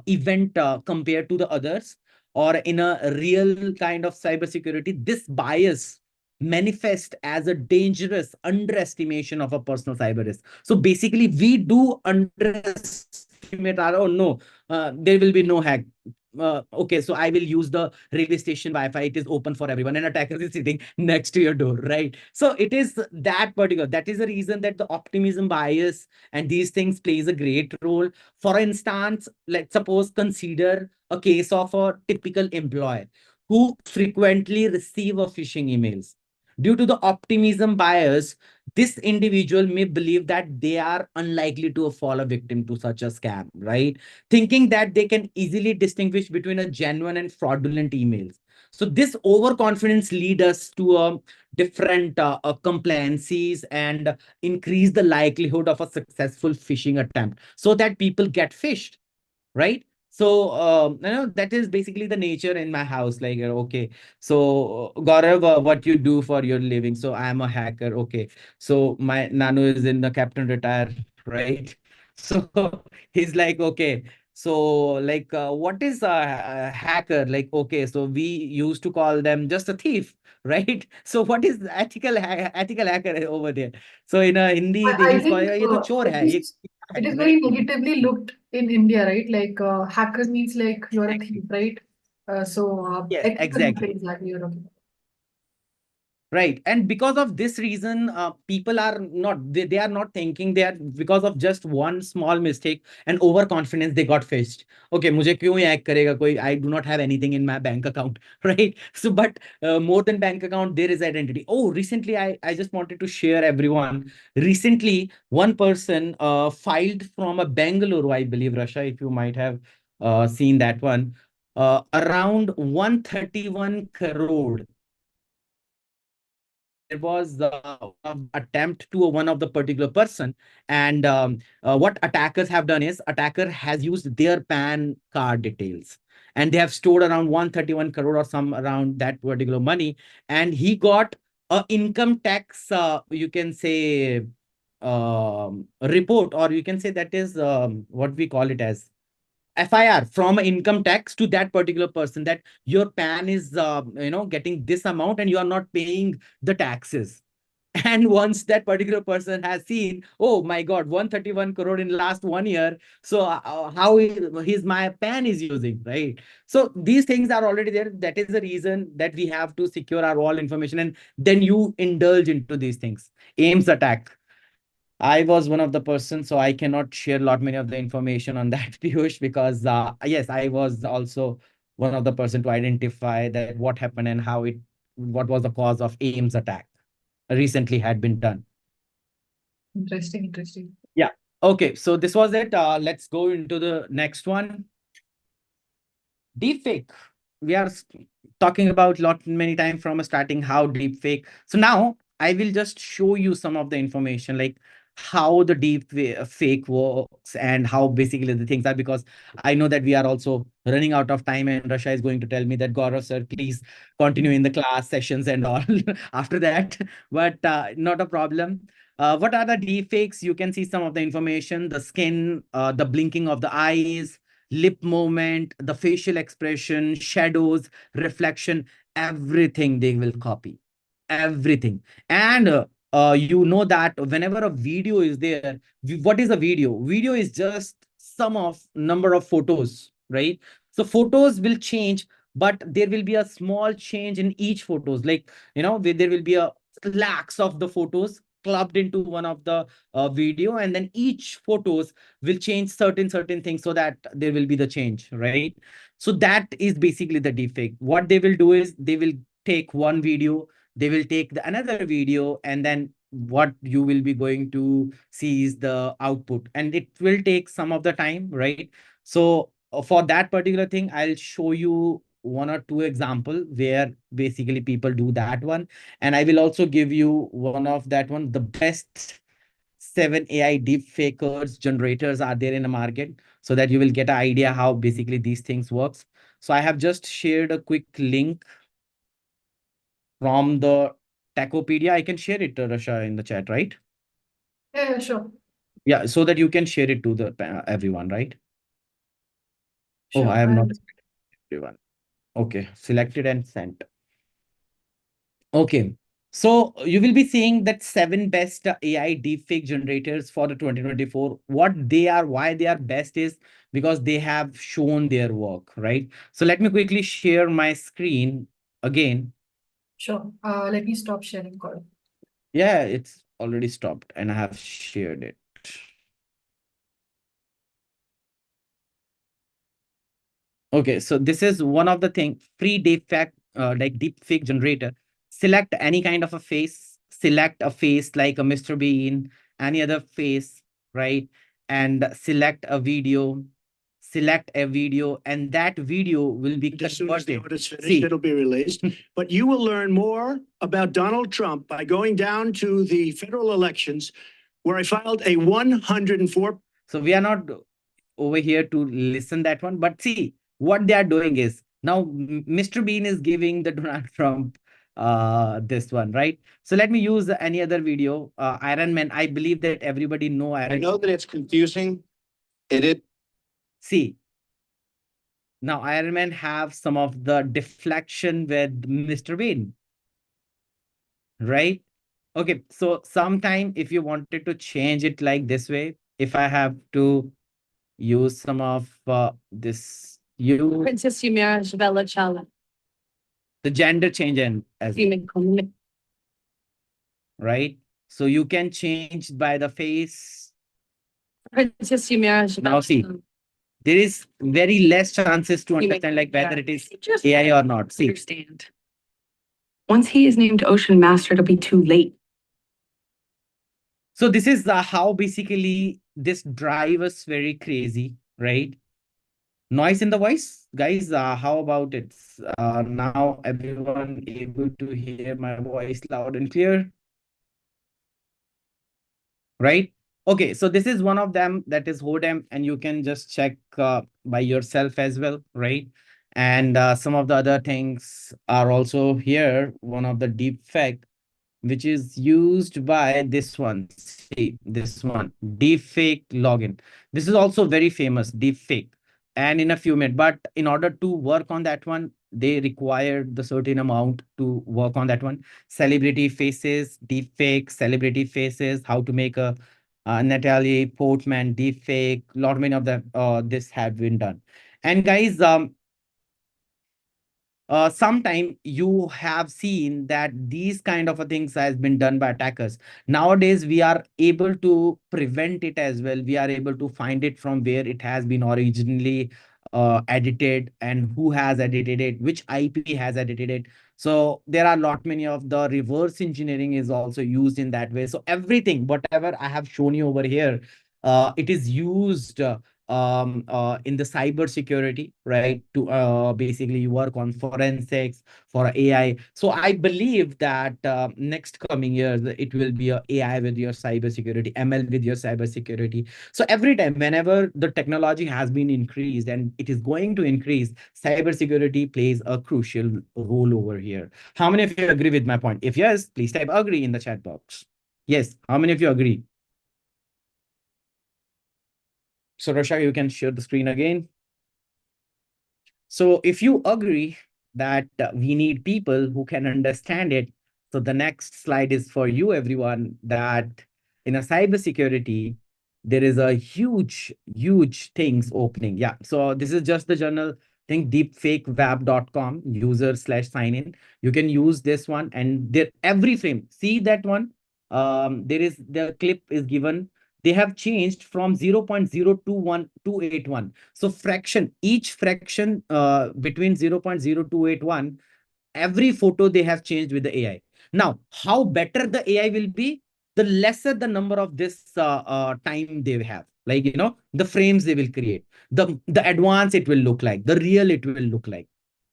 event compared to the others. Or in a real kind of cybersecurity, this bias manifest as a dangerous underestimation of a personal cyber risk. So basically, we do underestimate our, oh no, there will be no hack. Okay, so I will use the railway station Wi-Fi. It is open for everyone, and attacker is sitting next to your door, right? So it is that particular. That is the reason that the optimism bias and these things plays a great role. For instance, let's suppose consider a case of a typical employee who frequently receive a phishing emails. Due to the optimism bias, this individual may believe that they are unlikely to fall a victim to such a scam, right? Thinking that they can easily distinguish between a genuine and fraudulent emails. So this overconfidence lead us to different compliances and increase the likelihood of a successful phishing attempt so that people get phished, right? So that is basically the nature in my house. Like, okay, so Gaurav, what you do for your living? So I am a hacker. Okay, so my nano is in the captain retire, right? So he's like, okay, so like, what is a hacker? Like, okay, so we used to call them just a thief, right? So what is ethical hacker over there? So in a Hindi, I he's called, think ये तो चोर it है, ये is है, it is right? very negatively looked in India, right? Like hacker means like you're a thief, Exactly. right? Yes, Ethical hacker exactly. exactly you're talking Right. And because of this reason, people are not, they are not thinking, they are, because of just one small mistake and overconfidence, they got faced. Okay, मुझे क्यों ये hack करेगा कोई? I do not have anything in my bank account, right? So, but more than bank account, there is identity. Oh, recently, I just wanted to share everyone. Recently, one person filed from a Bangalore, I believe, Russia, if you might have seen that one, around 131 crore. There was attempt to one of the particular person, and what attackers have done is attacker has used their PAN card details, and they have stored around 131 crore or some around that particular money, and he got a income tax, you can say, report, or you can say that is what we call it as FIR from income tax to that particular person, that your PAN is getting this amount and you are not paying the taxes. And once that particular person has seen, oh my God, 131 crore in last 1 year, so how his my PAN is using, right? So these things are already there. That is the reason that we have to secure our all information, and then you indulge into these things. Ames attack. I was one of the persons, so I cannot share lot many of the information on that, Piyush, because yes, I was also one of the person to identify that what happened and what was the cause of Ames attack recently had been done. Interesting, interesting. Yeah. Okay. So this was it. Let's go into the next one. Deepfake. We are talking about lot many times from starting how deepfake. So now I will just show you some of the information, like how the fake works and how basically the things are, because I know that we are also running out of time and Rasha is going to tell me that Gaurav sir, please continue in the class sessions and all after that. But not a problem. What are the deepfakes? You can see some of the information, the skin, the blinking of the eyes, lip movement, the facial expression, shadows, reflection, everything they will copy. Everything. And you know that whenever a video is there, what is a video? Video is just sum of number of photos, right? So photos will change, but there will be a small change in each photos. Like, there will be a lakhs of the photos clubbed into one of the video, and then each photos will change certain things so that there will be the change, right? So that is basically the defect. What they will do is they will take one video, they will take another video, and then what you will be going to see is the output, and it will take some of the time, right? So for that particular thing, I'll show you one or two example where basically people do that one, and I will also give you one of that one, the best 7 AI deep fakers generators are there in the market, so that you will get an idea how basically these things works. So I have just shared a quick link from the Tacopedia. I can share it, Rasha, in the chat, right? Yeah, sure. Yeah, so that you can share it to the everyone, right? Oh, Sure. I have not I'll everyone. Okay, selected and sent. Okay. So you will be seeing that 7 best AI deepfake generators for the 2024. What they are, why they are best is because they have shown their work, right? So let me quickly share my screen again. sure. Let me stop sharing call. Yeah, it's already stopped and I have shared it. Okay, so this is one of the thing, free deepfake, like deepfake generator. Select any kind of a face, select a face like a Mr. Bean, any other face, right? And select a video, and that video will be As soon as the converted. audit's finished, See, it'll be released. But you will learn more about Donald Trump by going down to the federal elections, where I filed a 104. so we are not over here to listen that one, but see what they are doing is now Mr. Bean is giving the Donald Trump this one, right? So let me use any other video. Iron Man, I believe that everybody know I Iron. know that it's confusing. See, now Iron Man have some of the deflection with Mr. Bean, right? Okay, so sometime if you wanted to change it like this way, if I have to use some of this, you Princess Yumira Jabella Chala. the gender change and as well, right? So you can change by the face. Princess Yumira Jabella. Now see, there is very less chances to understand like whether it is AI or not. See, Understand. Once he is named Ocean Master, it'll be too late. so this is how basically this drive us very crazy, right? Noise in the voice, guys. How about it? Now everyone able to hear my voice loud and clear, right? Okay, so this is one of them, that is HODEM, and you can just check by yourself as well, right? And some of the other things are also here. One of the deep fact. which is used by this one. See, this one, deepfake login. This is also very famous, deepfake. And in a few minutes, but in order to work on that one, they required the certain amount to work on that one. Celebrity faces, deepfake, celebrity faces, how to make a Natalie Portman deepfake. Lot many of that this have been done. And guys, sometime you have seen that these kind of a things has been done by attackers. Nowadays we are able to prevent it as well. We are able to find it from where it has been originally edited, and who has edited it, which IP has edited it. So there are lot many of the reverse engineering is also used in that way. So everything whatever I have shown you over here, it is used in the cyber security, right? To basically work on forensics for AI. So I believe that next coming years, it will be a AI with your cybersecurity, ML with your cybersecurity. So every time, whenever the technology has been increased and it is going to increase, cybersecurity plays a crucial role over here. How many of you agree with my point? If yes, please type agree in the chat box. Yes, how many of you agree? So Rosha, you can share the screen again. So if you agree that we need people who can understand it, so the next slide is for you, everyone, that in a cybersecurity, there is a huge things opening. Yeah. So this is just the journal thing, deepfakeweb.com, user/sign in. You can use this one, and there every frame. See that one? There is the clip is given. They have changed from 0.021281. So fraction, each fraction between 0.0281, every photo they have changed with the AI. Now, how better the AI will be, the lesser the number of this time they have. Like, the frames they will create, the advance it will look like, the real it will look like,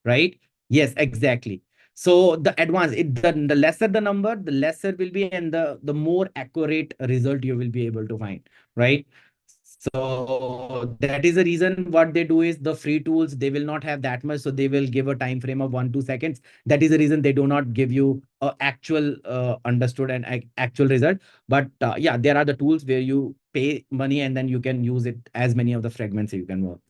right? Yes, exactly. So the advance, the lesser the number, the lesser will be, and the more accurate result you will be able to find, right? So that is the reason what they do is the free tools, they will not have that much. So they will give a time frame of 1-2 seconds. That is the reason they do not give you a actual understood and actual result. But yeah, there are the tools where you pay money and then you can use it as many of the fragments you can work.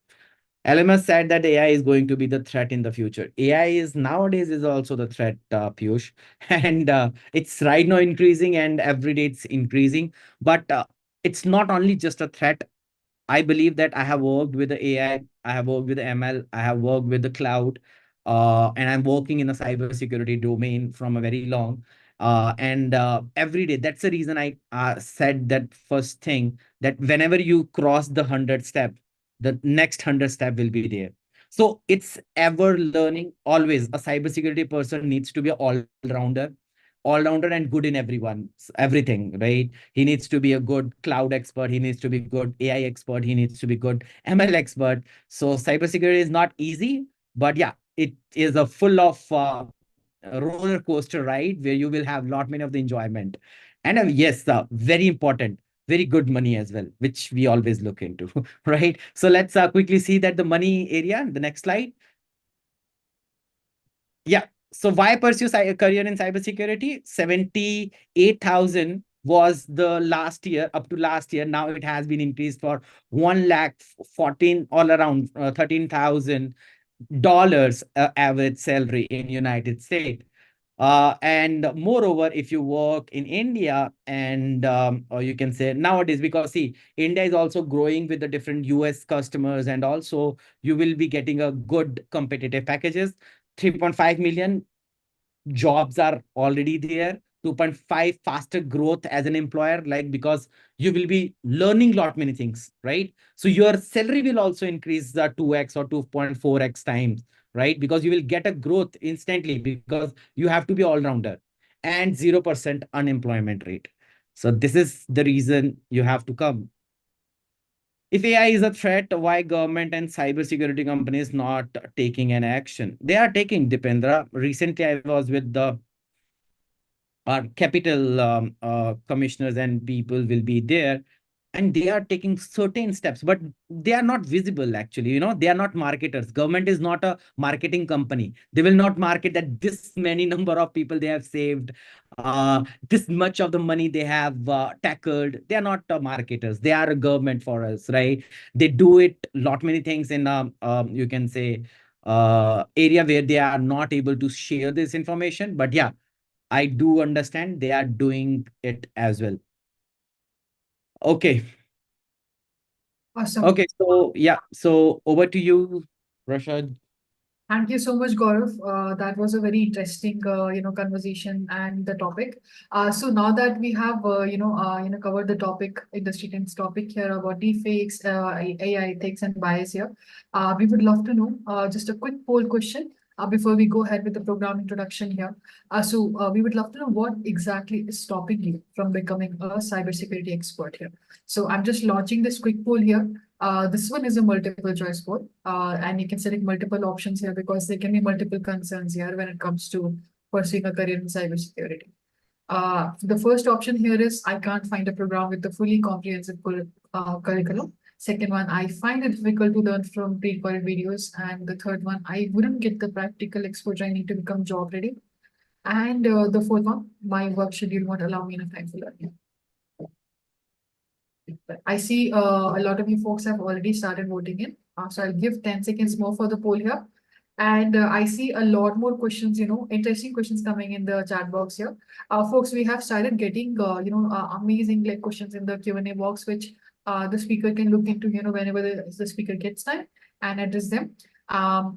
LMS said that AI is going to be the threat in the future. AI is nowadays is also the threat, Piyush, and it's right now increasing, and every day it's increasing. But it's not only just a threat. I believe that I have worked with the AI, I have worked with the ML, I have worked with the cloud, and I'm working in the cybersecurity domain from a very long. And every day, that's the reason I said that first thing, that whenever you cross the 100 step, the next 100 step will be there. So it's ever learning always. A cybersecurity person needs to be an all-rounder and good in everything, right? He needs to be a good cloud expert. He needs to be good AI expert. He needs to be good ML expert. So cybersecurity is not easy, but yeah, it is a full of a roller coaster ride where you will have lot many of the enjoyment. And yes, very important, very good money as well, which we always look into, right? So let's quickly see that the money area, the next slide. Yeah. So why pursue a career in cybersecurity? 78,000 was the last year, up to last year. Now it has been increased for 1 lakh 14, all around $13,000 average salary in United States. And moreover, if you work in India, and or you can say nowadays, because see, India is also growing with the different US customers, and also you will be getting a good competitive packages. 3.5 million jobs are already there. 2.5 faster growth as an employer, like, because you will be learning lot many things, right? So your salary will also increase the 2x or 2.4x times, right? Because you will get a growth instantly, because you have to be all-rounder, and 0% unemployment rate. So this is the reason you have to come. If AI is a threat, why government and cybersecurity companies not taking an action? They are taking, Dipendra. Recently, I was with the our capital commissioners, and people will be there. and they are taking certain steps, but they are not visible actually. They are not marketers. Government is not a marketing company. They will not market that this many number of people they have saved, this much of the money they have tackled. They are not marketers. They are a government for us, right? They do it lot many things in you can say area where they are not able to share this information. But yeah, I do understand they are doing it as well. Okay. Awesome. Okay. So yeah. So over to you, Rashad. Thank you so much, Gaurav. That was a very interesting, conversation and the topic. So now that we have, covered the topic, industry trends topic here about deepfakes, AI ethics and bias here, we would love to know just a quick poll question before we go ahead with the program introduction here. So we would love to know what exactly is stopping you from becoming a cybersecurity expert here. So I'm just launching this quick poll here. This one is a multiple choice poll, and you can select multiple options here because there can be multiple concerns here when it comes to pursuing a career in cybersecurity. The first option here is I can't find a program with a fully comprehensive curriculum. Second one, I find it difficult to learn from pre-recorded videos. And the third one, I wouldn't get the practical exposure I need to become job ready. And the fourth one, my work schedule won't allow me enough time to learn. I see a lot of you folks have already started voting in. So I'll give 10 seconds more for the poll here. And I see a lot more questions, interesting questions coming in the chat box here. Folks, we have started getting, amazing like questions in the Q&A box, which the speaker can look into, whenever the speaker gets time and address them.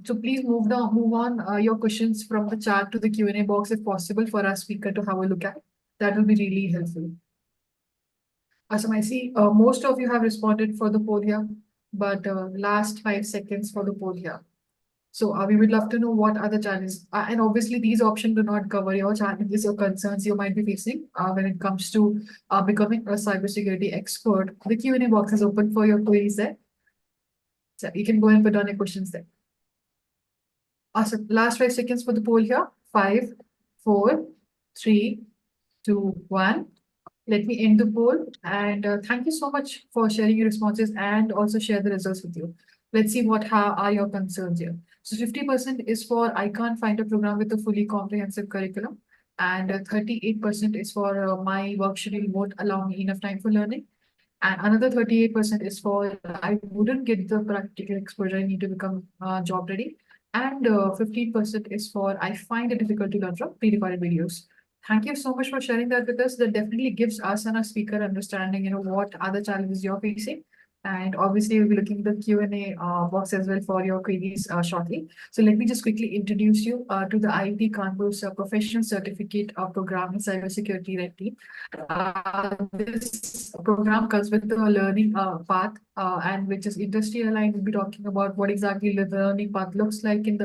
So please move on your questions from the chat to the Q&A box if possible for our speaker to have a look at. That will be really helpful. Awesome. I see most of you have responded for the poll here, but last 5 seconds for the poll here. So we would love to know what are the challenges. And obviously, these options do not cover your challenges or concerns you might be facing when it comes to becoming a cybersecurity expert. The Q&A box is open for your queries there. So you can go and put down your questions there. Awesome. Last 5 seconds for the poll here. 5, 4, 3, 2, 1. Let me end the poll and thank you so much for sharing your responses and also share the results with you. Let's see what are your concerns here. So 50% is for I can't find a program with a fully comprehensive curriculum, and 38% is for my work schedule won't allow me enough time for learning. And another 38% is for I wouldn't get the practical exposure I need to become job ready. And 15% is for I find it difficult to learn from pre-recorded videos. Thank you so much for sharing that with us. That definitely gives us and our speaker understanding, what other challenges you're facing. And obviously, we'll be looking at the Q&A box as well for your queries shortly. So let me just quickly introduce you to the IIT Kanpur's Professional Certificate Program in Cybersecurity Red Team. This program comes with the learning path, and which is industry aligned. We'll be talking about what exactly the learning path looks like in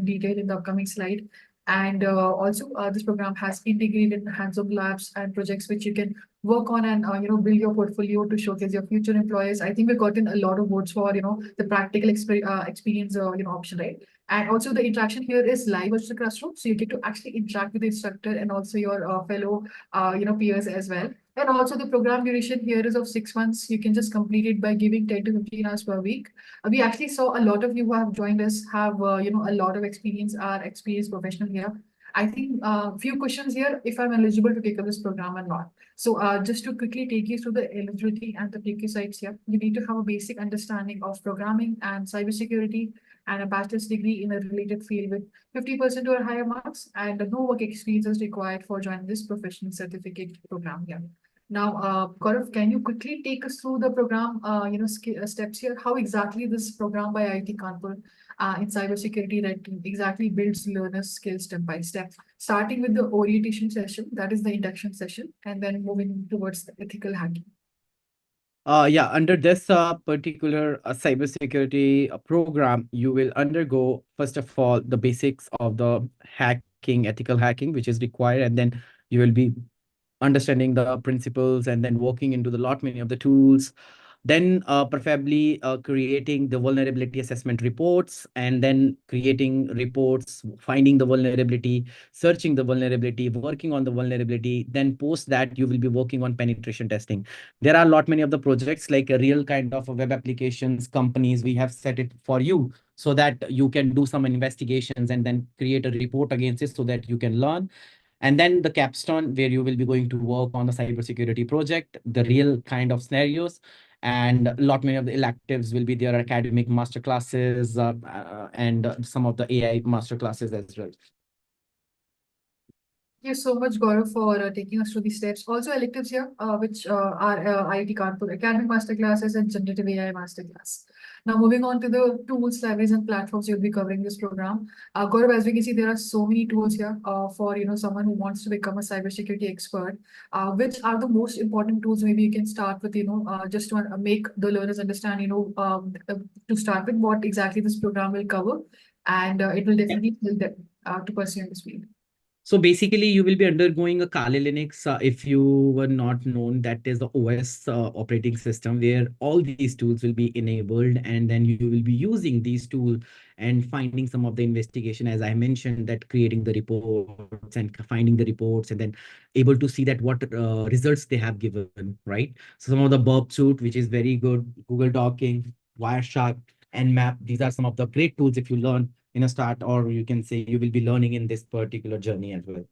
detail in the upcoming slide. And also, this program has integrated hands-on labs and projects which you can work on and build your portfolio to showcase your future employers. I think we've gotten a lot of votes for the practical experience option, right? And also the interaction here is live virtual classroom, so you get to actually interact with the instructor and also your fellow peers as well. And also the program duration here is of 6 months. You can just complete it by giving 10 to 15 hours per week. We actually saw a lot of you who have joined us have a lot of experience, are experienced professional here. I think a few questions here if I'm eligible to take up this program or not. So just to quickly take you through the eligibility and the prerequisites here, you need to have a basic understanding of programming and cybersecurity and a bachelor's degree in a related field with 50% or higher marks, and no work experience is required for joining this professional certificate program here. Now, Gaurav, can you quickly take us through the program, steps here? How exactly this program by IIT Kanpur in cybersecurity red team exactly builds learners' skills step by step, starting with the orientation session, that is the induction session, and then moving towards the ethical hacking. Yeah, under this particular cybersecurity program, you will undergo, first of all, the basics of the hacking, ethical hacking, which is required, and then you will be understanding the principles and then working into the lot many of the tools Then preferably creating the vulnerability assessment reports, and then creating reports, finding the vulnerability, searching the vulnerability, working on the vulnerability. Then post that, you will be working on penetration testing. There are a lot many of the projects, like a real kind of web applications companies. We have set it for you so that you can do some investigations and then create a report against it so that you can learn. And then the capstone, where you will be going to work on the cybersecurity project, the real kind of scenarios. And a lot many of the electives will be there, academic master classes, and some of the AI master classes as well. Thank you so much, Gaurav, for taking us through these steps. Also, electives here, which are IIT Kanpur Academic Masterclasses and Generative AI Masterclass. Now, moving on to the tools, libraries, and platforms you'll be covering this program. Gaurav, as we can see, there are so many tools here for someone who wants to become a cybersecurity expert. Which are the most important tools? Maybe you can start with just to make the learners understand to start with what exactly this program will cover, and it will definitely help them to pursue in this field. So basically, you will be undergoing a Kali Linux. If you were not known, that is the OS operating system where all these tools will be enabled, and then you will be using these tools and finding some of the investigation, as I mentioned, that creating the reports and finding the reports, and then able to see that what results they have given, right? So some of the Burp Suite, which is very good, Google Docking, Wireshark, Nmap. These are some of the great tools if you learn in a start, or you can say you will be learning in this particular journey as well.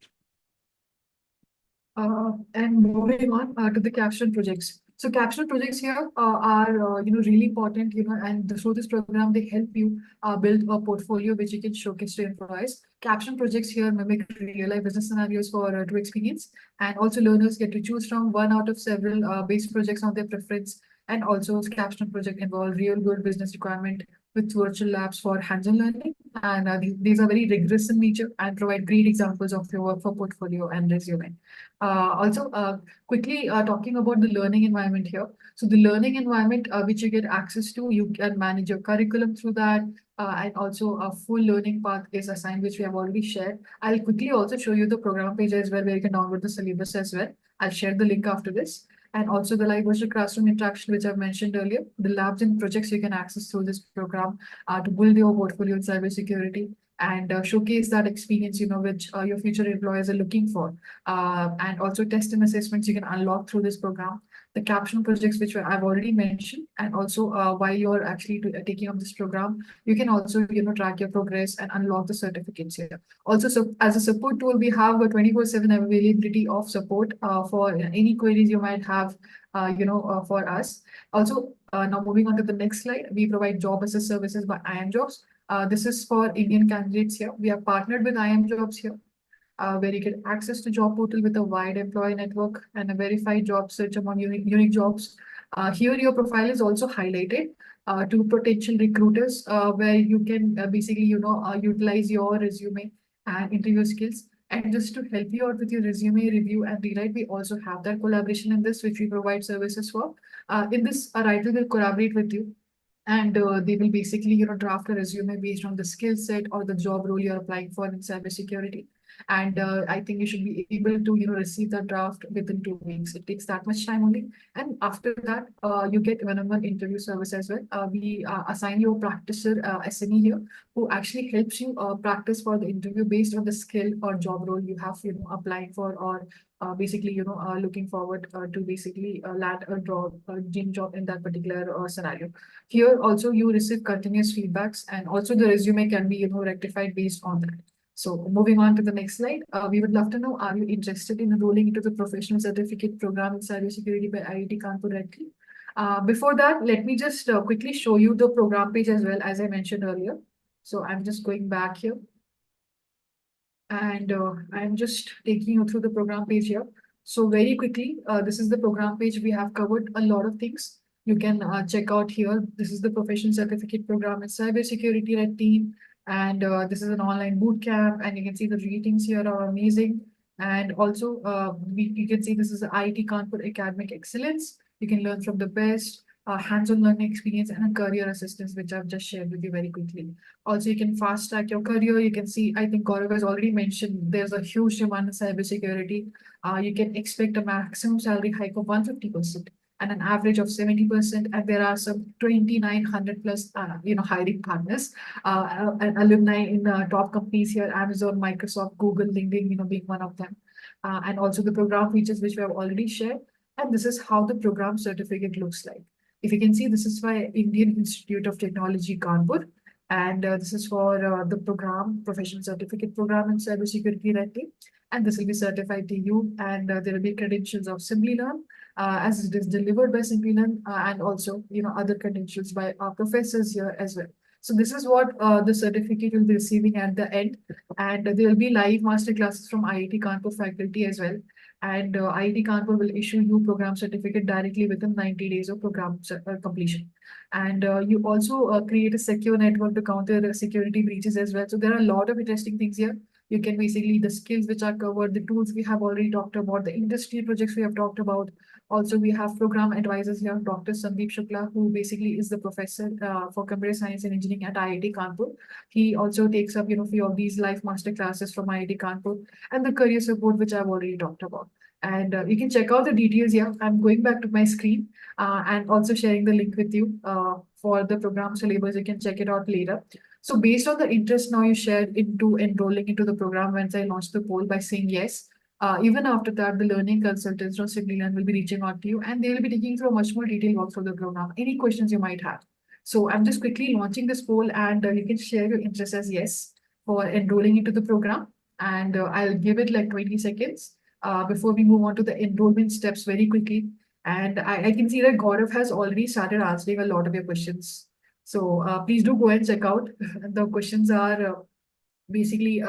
And moving on to the capstone projects. So capstone projects here are really important, and through this program they help you build a portfolio which you can showcase to employees. Capstone projects here mimic real life business scenarios for to experience, and also learners get to choose from one out of several base projects on their preference. And also capstone project involve real world business requirement with virtual labs for hands-on learning. And these are very rigorous in nature and provide great examples of your work for portfolio and resume. Also, quickly talking about the learning environment here. So the learning environment which you get access to, you can manage your curriculum through that. And also a full learning path is assigned, which we have already shared. I'll quickly also show you the program page as well, where you can download the syllabus as well. I'll share the link after this. And also the live virtual classroom interaction, which I've mentioned earlier. The labs and projects you can access through this program to build your portfolio in cybersecurity and showcase that experience, which your future employers are looking for. And also test and assessments you can unlock through this program. The caption projects, which I've already mentioned, and also while you're actually taking up this program, you can also track your progress and unlock the certificates here. Also, so as a support tool, we have a 24/7 availability of support for any queries you might have, for us. Also, now moving on to the next slide, we provide job assist services by IM Jobs. This is for Indian candidates here. We have partnered with IM Jobs here, where you get access to job portal with a wide employee network and a verified job search among unique jobs. Here, your profile is also highlighted to potential recruiters, where you can basically, utilize your resume and interview skills. And just to help you out with your resume review and rewrite, we also have that collaboration in this, which we provide services for. In this, a writer will collaborate with you, and they will basically draft a resume based on the skill set or the job role you're applying for in cybersecurity. And I think you should be able to receive that draft within 2 weeks. It takes that much time only. And after that, you get one-on-one interview service as well. We assign you a practicer SME here, who actually helps you practice for the interview based on the skill or job role you have applying for, or basically looking forward to basically land a dream job in that particular scenario. Here also you receive continuous feedbacks, and also the resume can be rectified based on that. So moving on to the next slide, we would love to know, are you interested in enrolling into the professional certificate program in cybersecurity by IIT Kanpur directly? Before that, let me just quickly show you the program page as well, as I mentioned earlier. So I'm just going back here, and I'm just taking you through the program page here. So very quickly, this is the program page. We have covered a lot of things. You can check out here. This is the professional certificate program in cybersecurity red team. And this is an online boot camp, and you can see the ratings here are amazing. And also, you can see this is the IIT Kanpur Academic Excellence. You can learn from the best, hands-on learning experience, and a career assistance, which I've just shared with you very quickly. Also, you can fast track your career. You can see, I think Gaurav has already mentioned, there's a huge demand in cybersecurity. You can expect a maximum salary hike of 150%. and an average of 70%. And there are some 2,900 plus, hiring partners, and alumni in top companies here, Amazon, Microsoft, Google, LinkedIn, being one of them. And also the program features, which we have already shared. And this is how the program certificate looks like. If you can see, this is by Indian Institute of Technology, Kanpur. And this is for the program, professional certificate program in cybersecurity writing. And this will be certified to you. And there will be credentials of Simplilearn, as it is delivered by Simplilearn, and also, other credentials by our professors here as well. So this is what the certificate will be receiving at the end. And there will be live master classes from IIT Kanpur faculty as well. And IIT Kanpur will issue you program certificate directly within 90 days of program completion. And you also create a secure network to counter security breaches as well. So there are a lot of interesting things here. You can basically, the skills which are covered, the tools we have already talked about, the industry projects we have talked about. Also, we have program advisors here, Dr. Sandeep Shukla, who basically is the professor for computer science and engineering at IIT Kanpur. He also takes up, few of these live master classes from IIT Kanpur, and the career support, which I've already talked about. And you can check out the details here. I'm going back to my screen and also sharing the link with you for the program syllabus. You can check it out later. So based on the interest now you shared into enrolling into the program, once I launched the poll by saying yes, even after that, the learning consultants from Simplilearn will be reaching out to you, and they will be taking through a much more detailed walk through the program, any questions you might have. So I'm just quickly launching this poll, and you can share your interest as yes for enrolling into the program. And I'll give it like 20 seconds before we move on to the enrollment steps very quickly. And I can see that Gaurav has already started answering a lot of your questions. So please do go and check out. The questions are basically,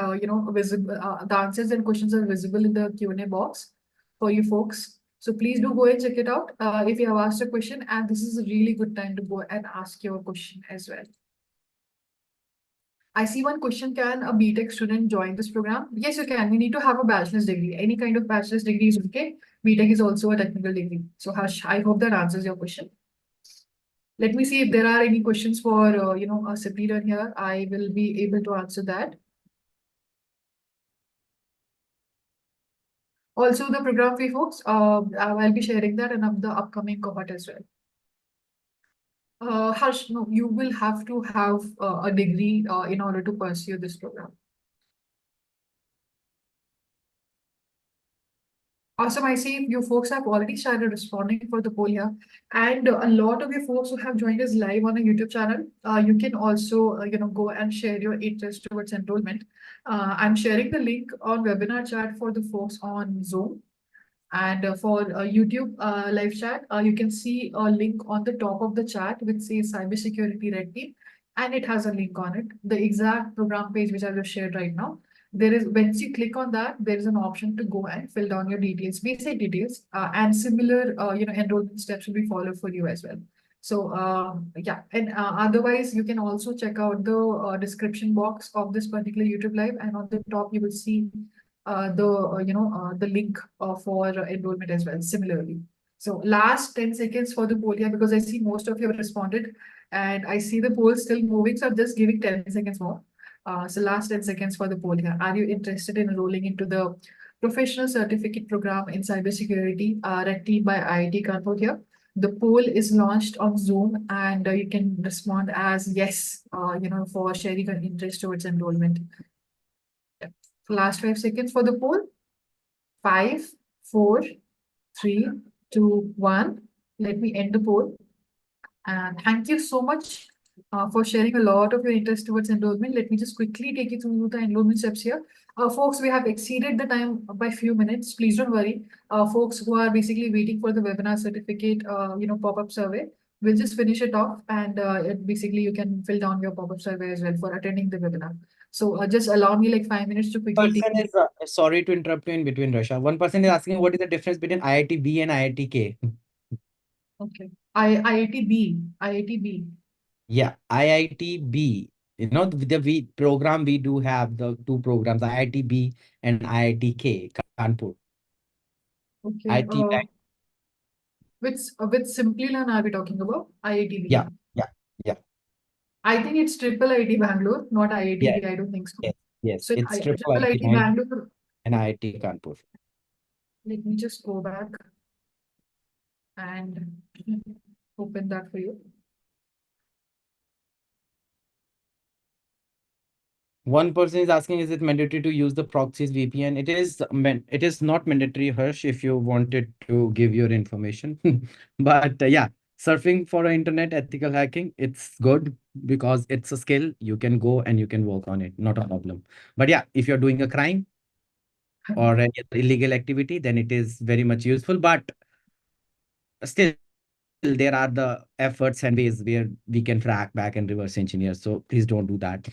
visible. The answers and questions are visible in the Q&A box for you folks. So please do go and check it out if you have asked a question. And this is a really good time to go and ask your question as well. I see one question, can a BTech student join this program? Yes, you can. We need to have a bachelor's degree. Any kind of bachelor's degree is okay. BTech is also a technical degree. So Harsh, I hope that answers your question. Let me see if there are any questions for, a Simplilearn here. I will be able to answer that. Also, the program fee, folks, I'll be sharing that in the upcoming cohort as well. Harsh, no, you will have to have a degree in order to pursue this program. Awesome. I see you folks have already started responding for the poll here. And a lot of you folks who have joined us live on a YouTube channel, you can also, go and share your interest towards enrollment. I'm sharing the link on webinar chat for the folks on Zoom. And for YouTube live chat, you can see a link on the top of the chat which says Cybersecurity Red Team, and it has a link on it. The exact program page which I just shared right now. There is, once you click on that, there is an option to go and fill down your details, basic details, and similar, enrollment steps will be followed for you as well. So yeah, and otherwise you can also check out the description box of this particular YouTube live, and on the top you will see the link for enrollment as well, similarly. So last 10 seconds for the poll here, because I see most of you have responded and I see the poll still moving. So I'm just giving 10 seconds more. So last 10 seconds for the poll here. Are you interested in enrolling into the professional certificate program in cybersecurity, Red Team by IIT Kanpur here? The poll is launched on Zoom, and you can respond as yes, for sharing your interest towards enrollment. Last 5 seconds for the poll. 5, 4, 3, 2, 1. Let me end the poll. And thank you so much for sharing a lot of your interest towards enrollment. Let me just quickly take you through the enrollment steps here. Folks, we have exceeded the time by a few minutes. Please don't worry. Folks who are basically waiting for the webinar certificate, pop-up survey, we'll just finish it off, and basically you can fill down your pop-up survey as well for attending the webinar. So just allow me like 5 minutes to quickly take. Person is, sorry to interrupt you in between, Rasha. One person is asking what is the difference between IIT B and IIT K? Okay. IIT B. IIT B. Yeah, IIT B. The program we do have the two programs, IIT B and IIT K, Kanpur. Okay. IIT Bank. With Simplilearn are we talking about? IIT B. Yeah. I think it's triple IT Bangalore, not IIT Yeah. B. I don't think so. Yes. So It's triple triple IT IT Bangalore. and IIT Kanpur. Let me just go back and open that for you. One person is asking, is it mandatory to use the proxies VPN? It is not mandatory, Harsh, if you wanted to give your information. But yeah, surfing for internet ethical hacking, it's good because it's a skill. You can go and you can work on it, not a problem. But yeah, if you're doing a crime or any other illegal activity, then it is very much useful. But still, there are the efforts and ways where we can track back and reverse engineer. So please don't do that.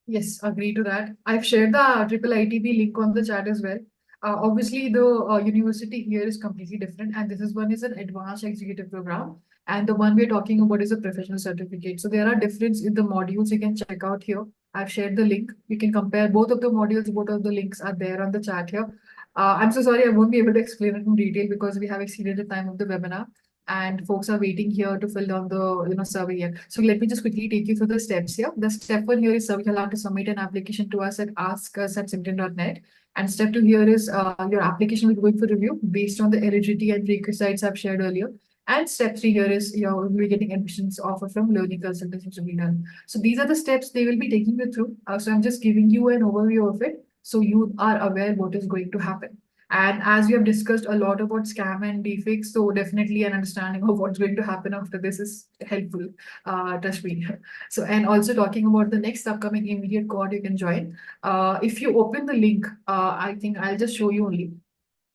Yes, agree to that. I've shared the triple ITB link on the chat as well. Obviously, the university here is completely different, and this is one is an advanced executive program, and the one we're talking about is a professional certificate. So there are difference in the modules you can check out here. I've shared the link. You can compare both of the modules. Both of the links are there on the chat here. I'm so sorry I won't be able to explain it in detail because we have exceeded the time of the webinar and folks are waiting here to fill down the survey here. So let me just quickly take you through the steps here. The step one here is you'll have to submit an application to us at askus@simplilearn.net. And step two here is your application will be going for review based on the eligibility and prerequisites I've shared earlier. And step three here is you'll be getting admissions offer from learning consultants which will be done. So these are the steps they will be taking you through. So I'm just giving you an overview of it so you are aware what is going to happen. And as we have discussed a lot about scam and deepfakes, so definitely an understanding of what's going to happen after this is helpful. Trust me. So, and also talking about the next upcoming immediate cohort you can join. If you open the link, I think I'll just show you only.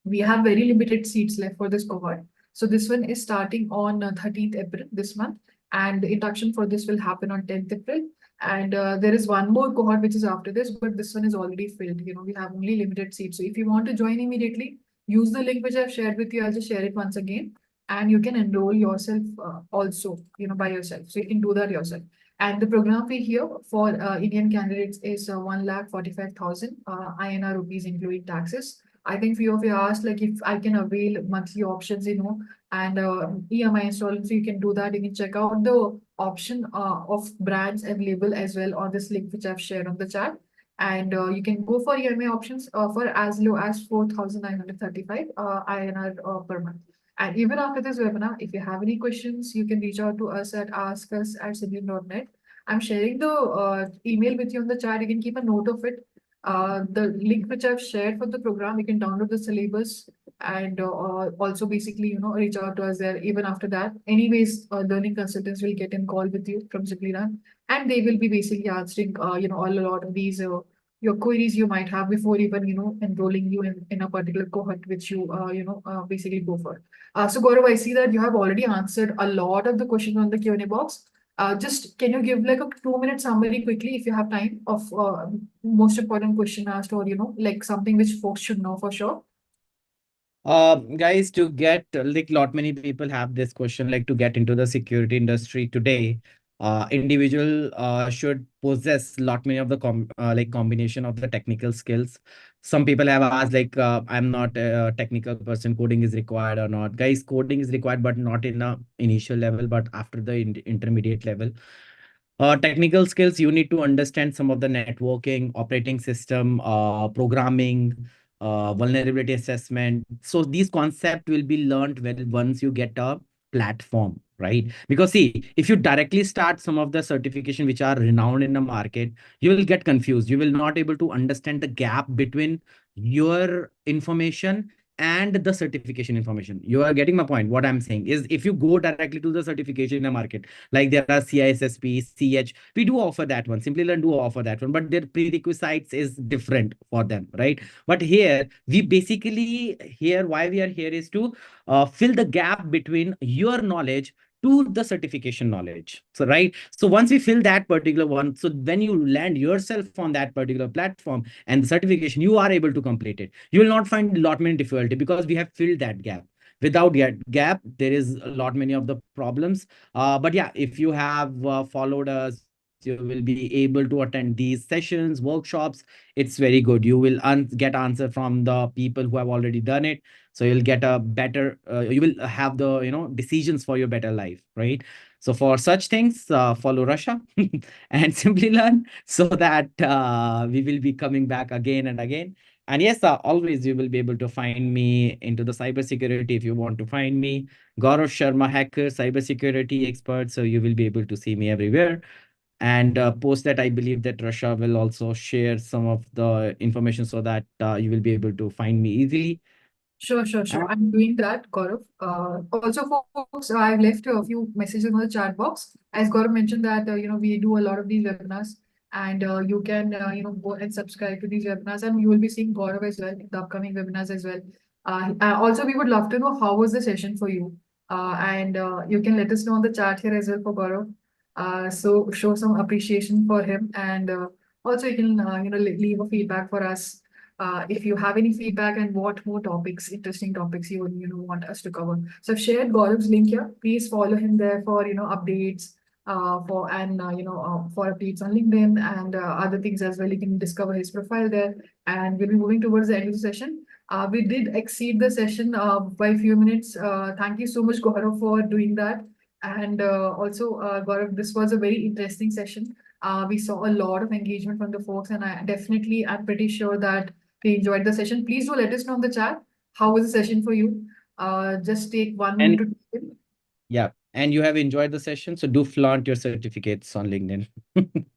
We have very limited seats left for this cohort. So this one is starting on 13th April this month, and the induction for this will happen on 10th April. And there is one more cohort which is after this, but this one is already filled. We have only limited seats. So if you want to join immediately, use the link which I've shared with you. I'll just share it once again, and you can enroll yourself also, by yourself. So you can do that yourself. And the program fee here for Indian candidates is 1,45,000 INR rupees, including taxes. I think few of you asked like if I can avail monthly options, and EMI installment, so you can do that. You can check out the option of brands available as well on this link which I've shared on the chat. And you can go for EMI options for as low as 4,935 INR per month. And even after this webinar, if you have any questions, you can reach out to us at askus@simplilearn.net. I'm sharing the email with you on the chat. You can keep a note of it. The link which I've shared for the program, you can download the syllabus and also basically, reach out to us there even after that. Anyways, learning consultants will get in call with you from Simplilearn and they will be basically answering, all a lot of these your queries you might have before even, enrolling you in a particular cohort which you, basically go for. So Gaurav, I see that you have already answered a lot of the questions on the Q&A box. Just can you give like a 2-minute summary quickly if you have time of most important question asked or like something which folks should know for sure? Guys, to get like lot many people have this question, like to get into the security industry today, individual should possess lot many of the like combination of the technical skills. Some people have asked like I'm not a technical person, coding is required or not. Guys, coding is required, but not in a initial level, but after the intermediate level. Technical skills, you need to understand some of the networking, operating system, programming, vulnerability assessment. So these concepts will be learned well once you get a platform, right? Because see, if you directly start some of the certification which are renowned in the market, you will get confused. You will not able to understand the gap between your information and the certification information. You are getting my point. What I'm saying is if you go directly to the certification in the market, like there are CISSP, CH. We do offer that one. Simplilearn do offer that one, but their prerequisites is different for them, right? But here, we basically, here, why we are here is to fill the gap between your knowledge to the certification knowledge. So, right. So once we fill that particular one, so when you land yourself on that particular platform and the certification, you are able to complete it. You will not find a lot many difficulty because we have filled that gap. Without that gap, there is a lot many of the problems. But yeah, if you have followed us, you will be able to attend these sessions, workshops. It's very good. You will get answer from the people who have already done it. So you'll get a better, you will have the, decisions for your better life, right? So for such things, follow Russia and simply learn so that we will be coming back again and again. And yes, always you will be able to find me into the cybersecurity if you want to find me. Gaurav Sharma, hacker, cybersecurity expert. So you will be able to see me everywhere. And post that, I believe that Rasha will also share some of the information so that you will be able to find me easily. Sure, sure, sure. I'm doing that, Gaurav. Also, folks, I've left a few messages in the chat box. As Gaurav mentioned that, we do a lot of these webinars and you can, go and subscribe to these webinars and you will be seeing Gaurav as well in the upcoming webinars as well. Also, we would love to know how was the session for you. And you can let us know on the chat here as well for Gaurav. So show some appreciation for him and also you can, leave a feedback for us if you have any feedback and what more topics, interesting topics you would, want us to cover. So I've shared Gaurav's link here. Please follow him there for, updates, for updates on LinkedIn and other things as well. You can discover his profile there. And we'll be moving towards the end of the session. We did exceed the session by a few minutes. Thank you so much, Gaurav, for doing that. And also, Gaurav, this was a very interesting session. We saw a lot of engagement from the folks, and I'm pretty sure that they enjoyed the session. Please do let us know in the chat. How was the session for you? Just take 1 minute And to take it. yeah, and you have enjoyed the session. So do flaunt your certificates on LinkedIn.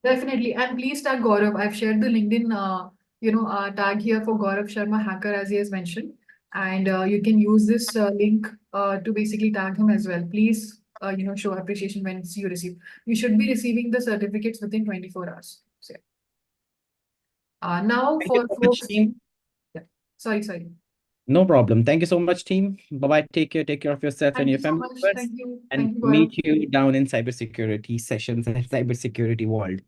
Definitely. And please tag Gaurav. I've shared the LinkedIn, tag here for Gaurav Sharma Hacker, as he has mentioned. And you can use this link to basically tag him as well. Please, show appreciation when you receive. You should be receiving the certificates within 24 hours. So, now Thank you for so much, folks. team. Yeah. Sorry. No problem. Thank you so much, team. Bye-bye. Take care. Take care of yourself and Thank your you so family much. members. Thank you. And Thank you, meet Gaurav. you down in cybersecurity sessions and cybersecurity world.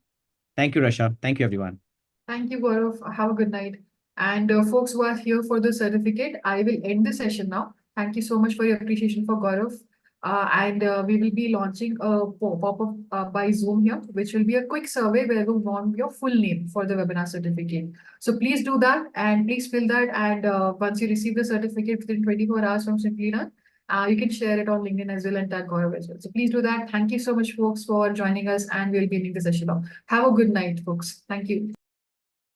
Thank you, Rasha. Thank you, everyone. Thank you, Gaurav. Have a good night. And folks who are here for the certificate, I will end the session now. Thank you so much for your appreciation for Gaurav. And we will be launching a pop-up by Zoom here, which will be a quick survey where we want your full name for the webinar certificate. So please do that and please fill that. And once you receive the certificate within 24 hours from Simplilearn, you can share it on LinkedIn as well and tag Gaurav as well. So please do that. Thank you so much, folks, for joining us. And we'll be ending the session now. Have a good night, folks. Thank you.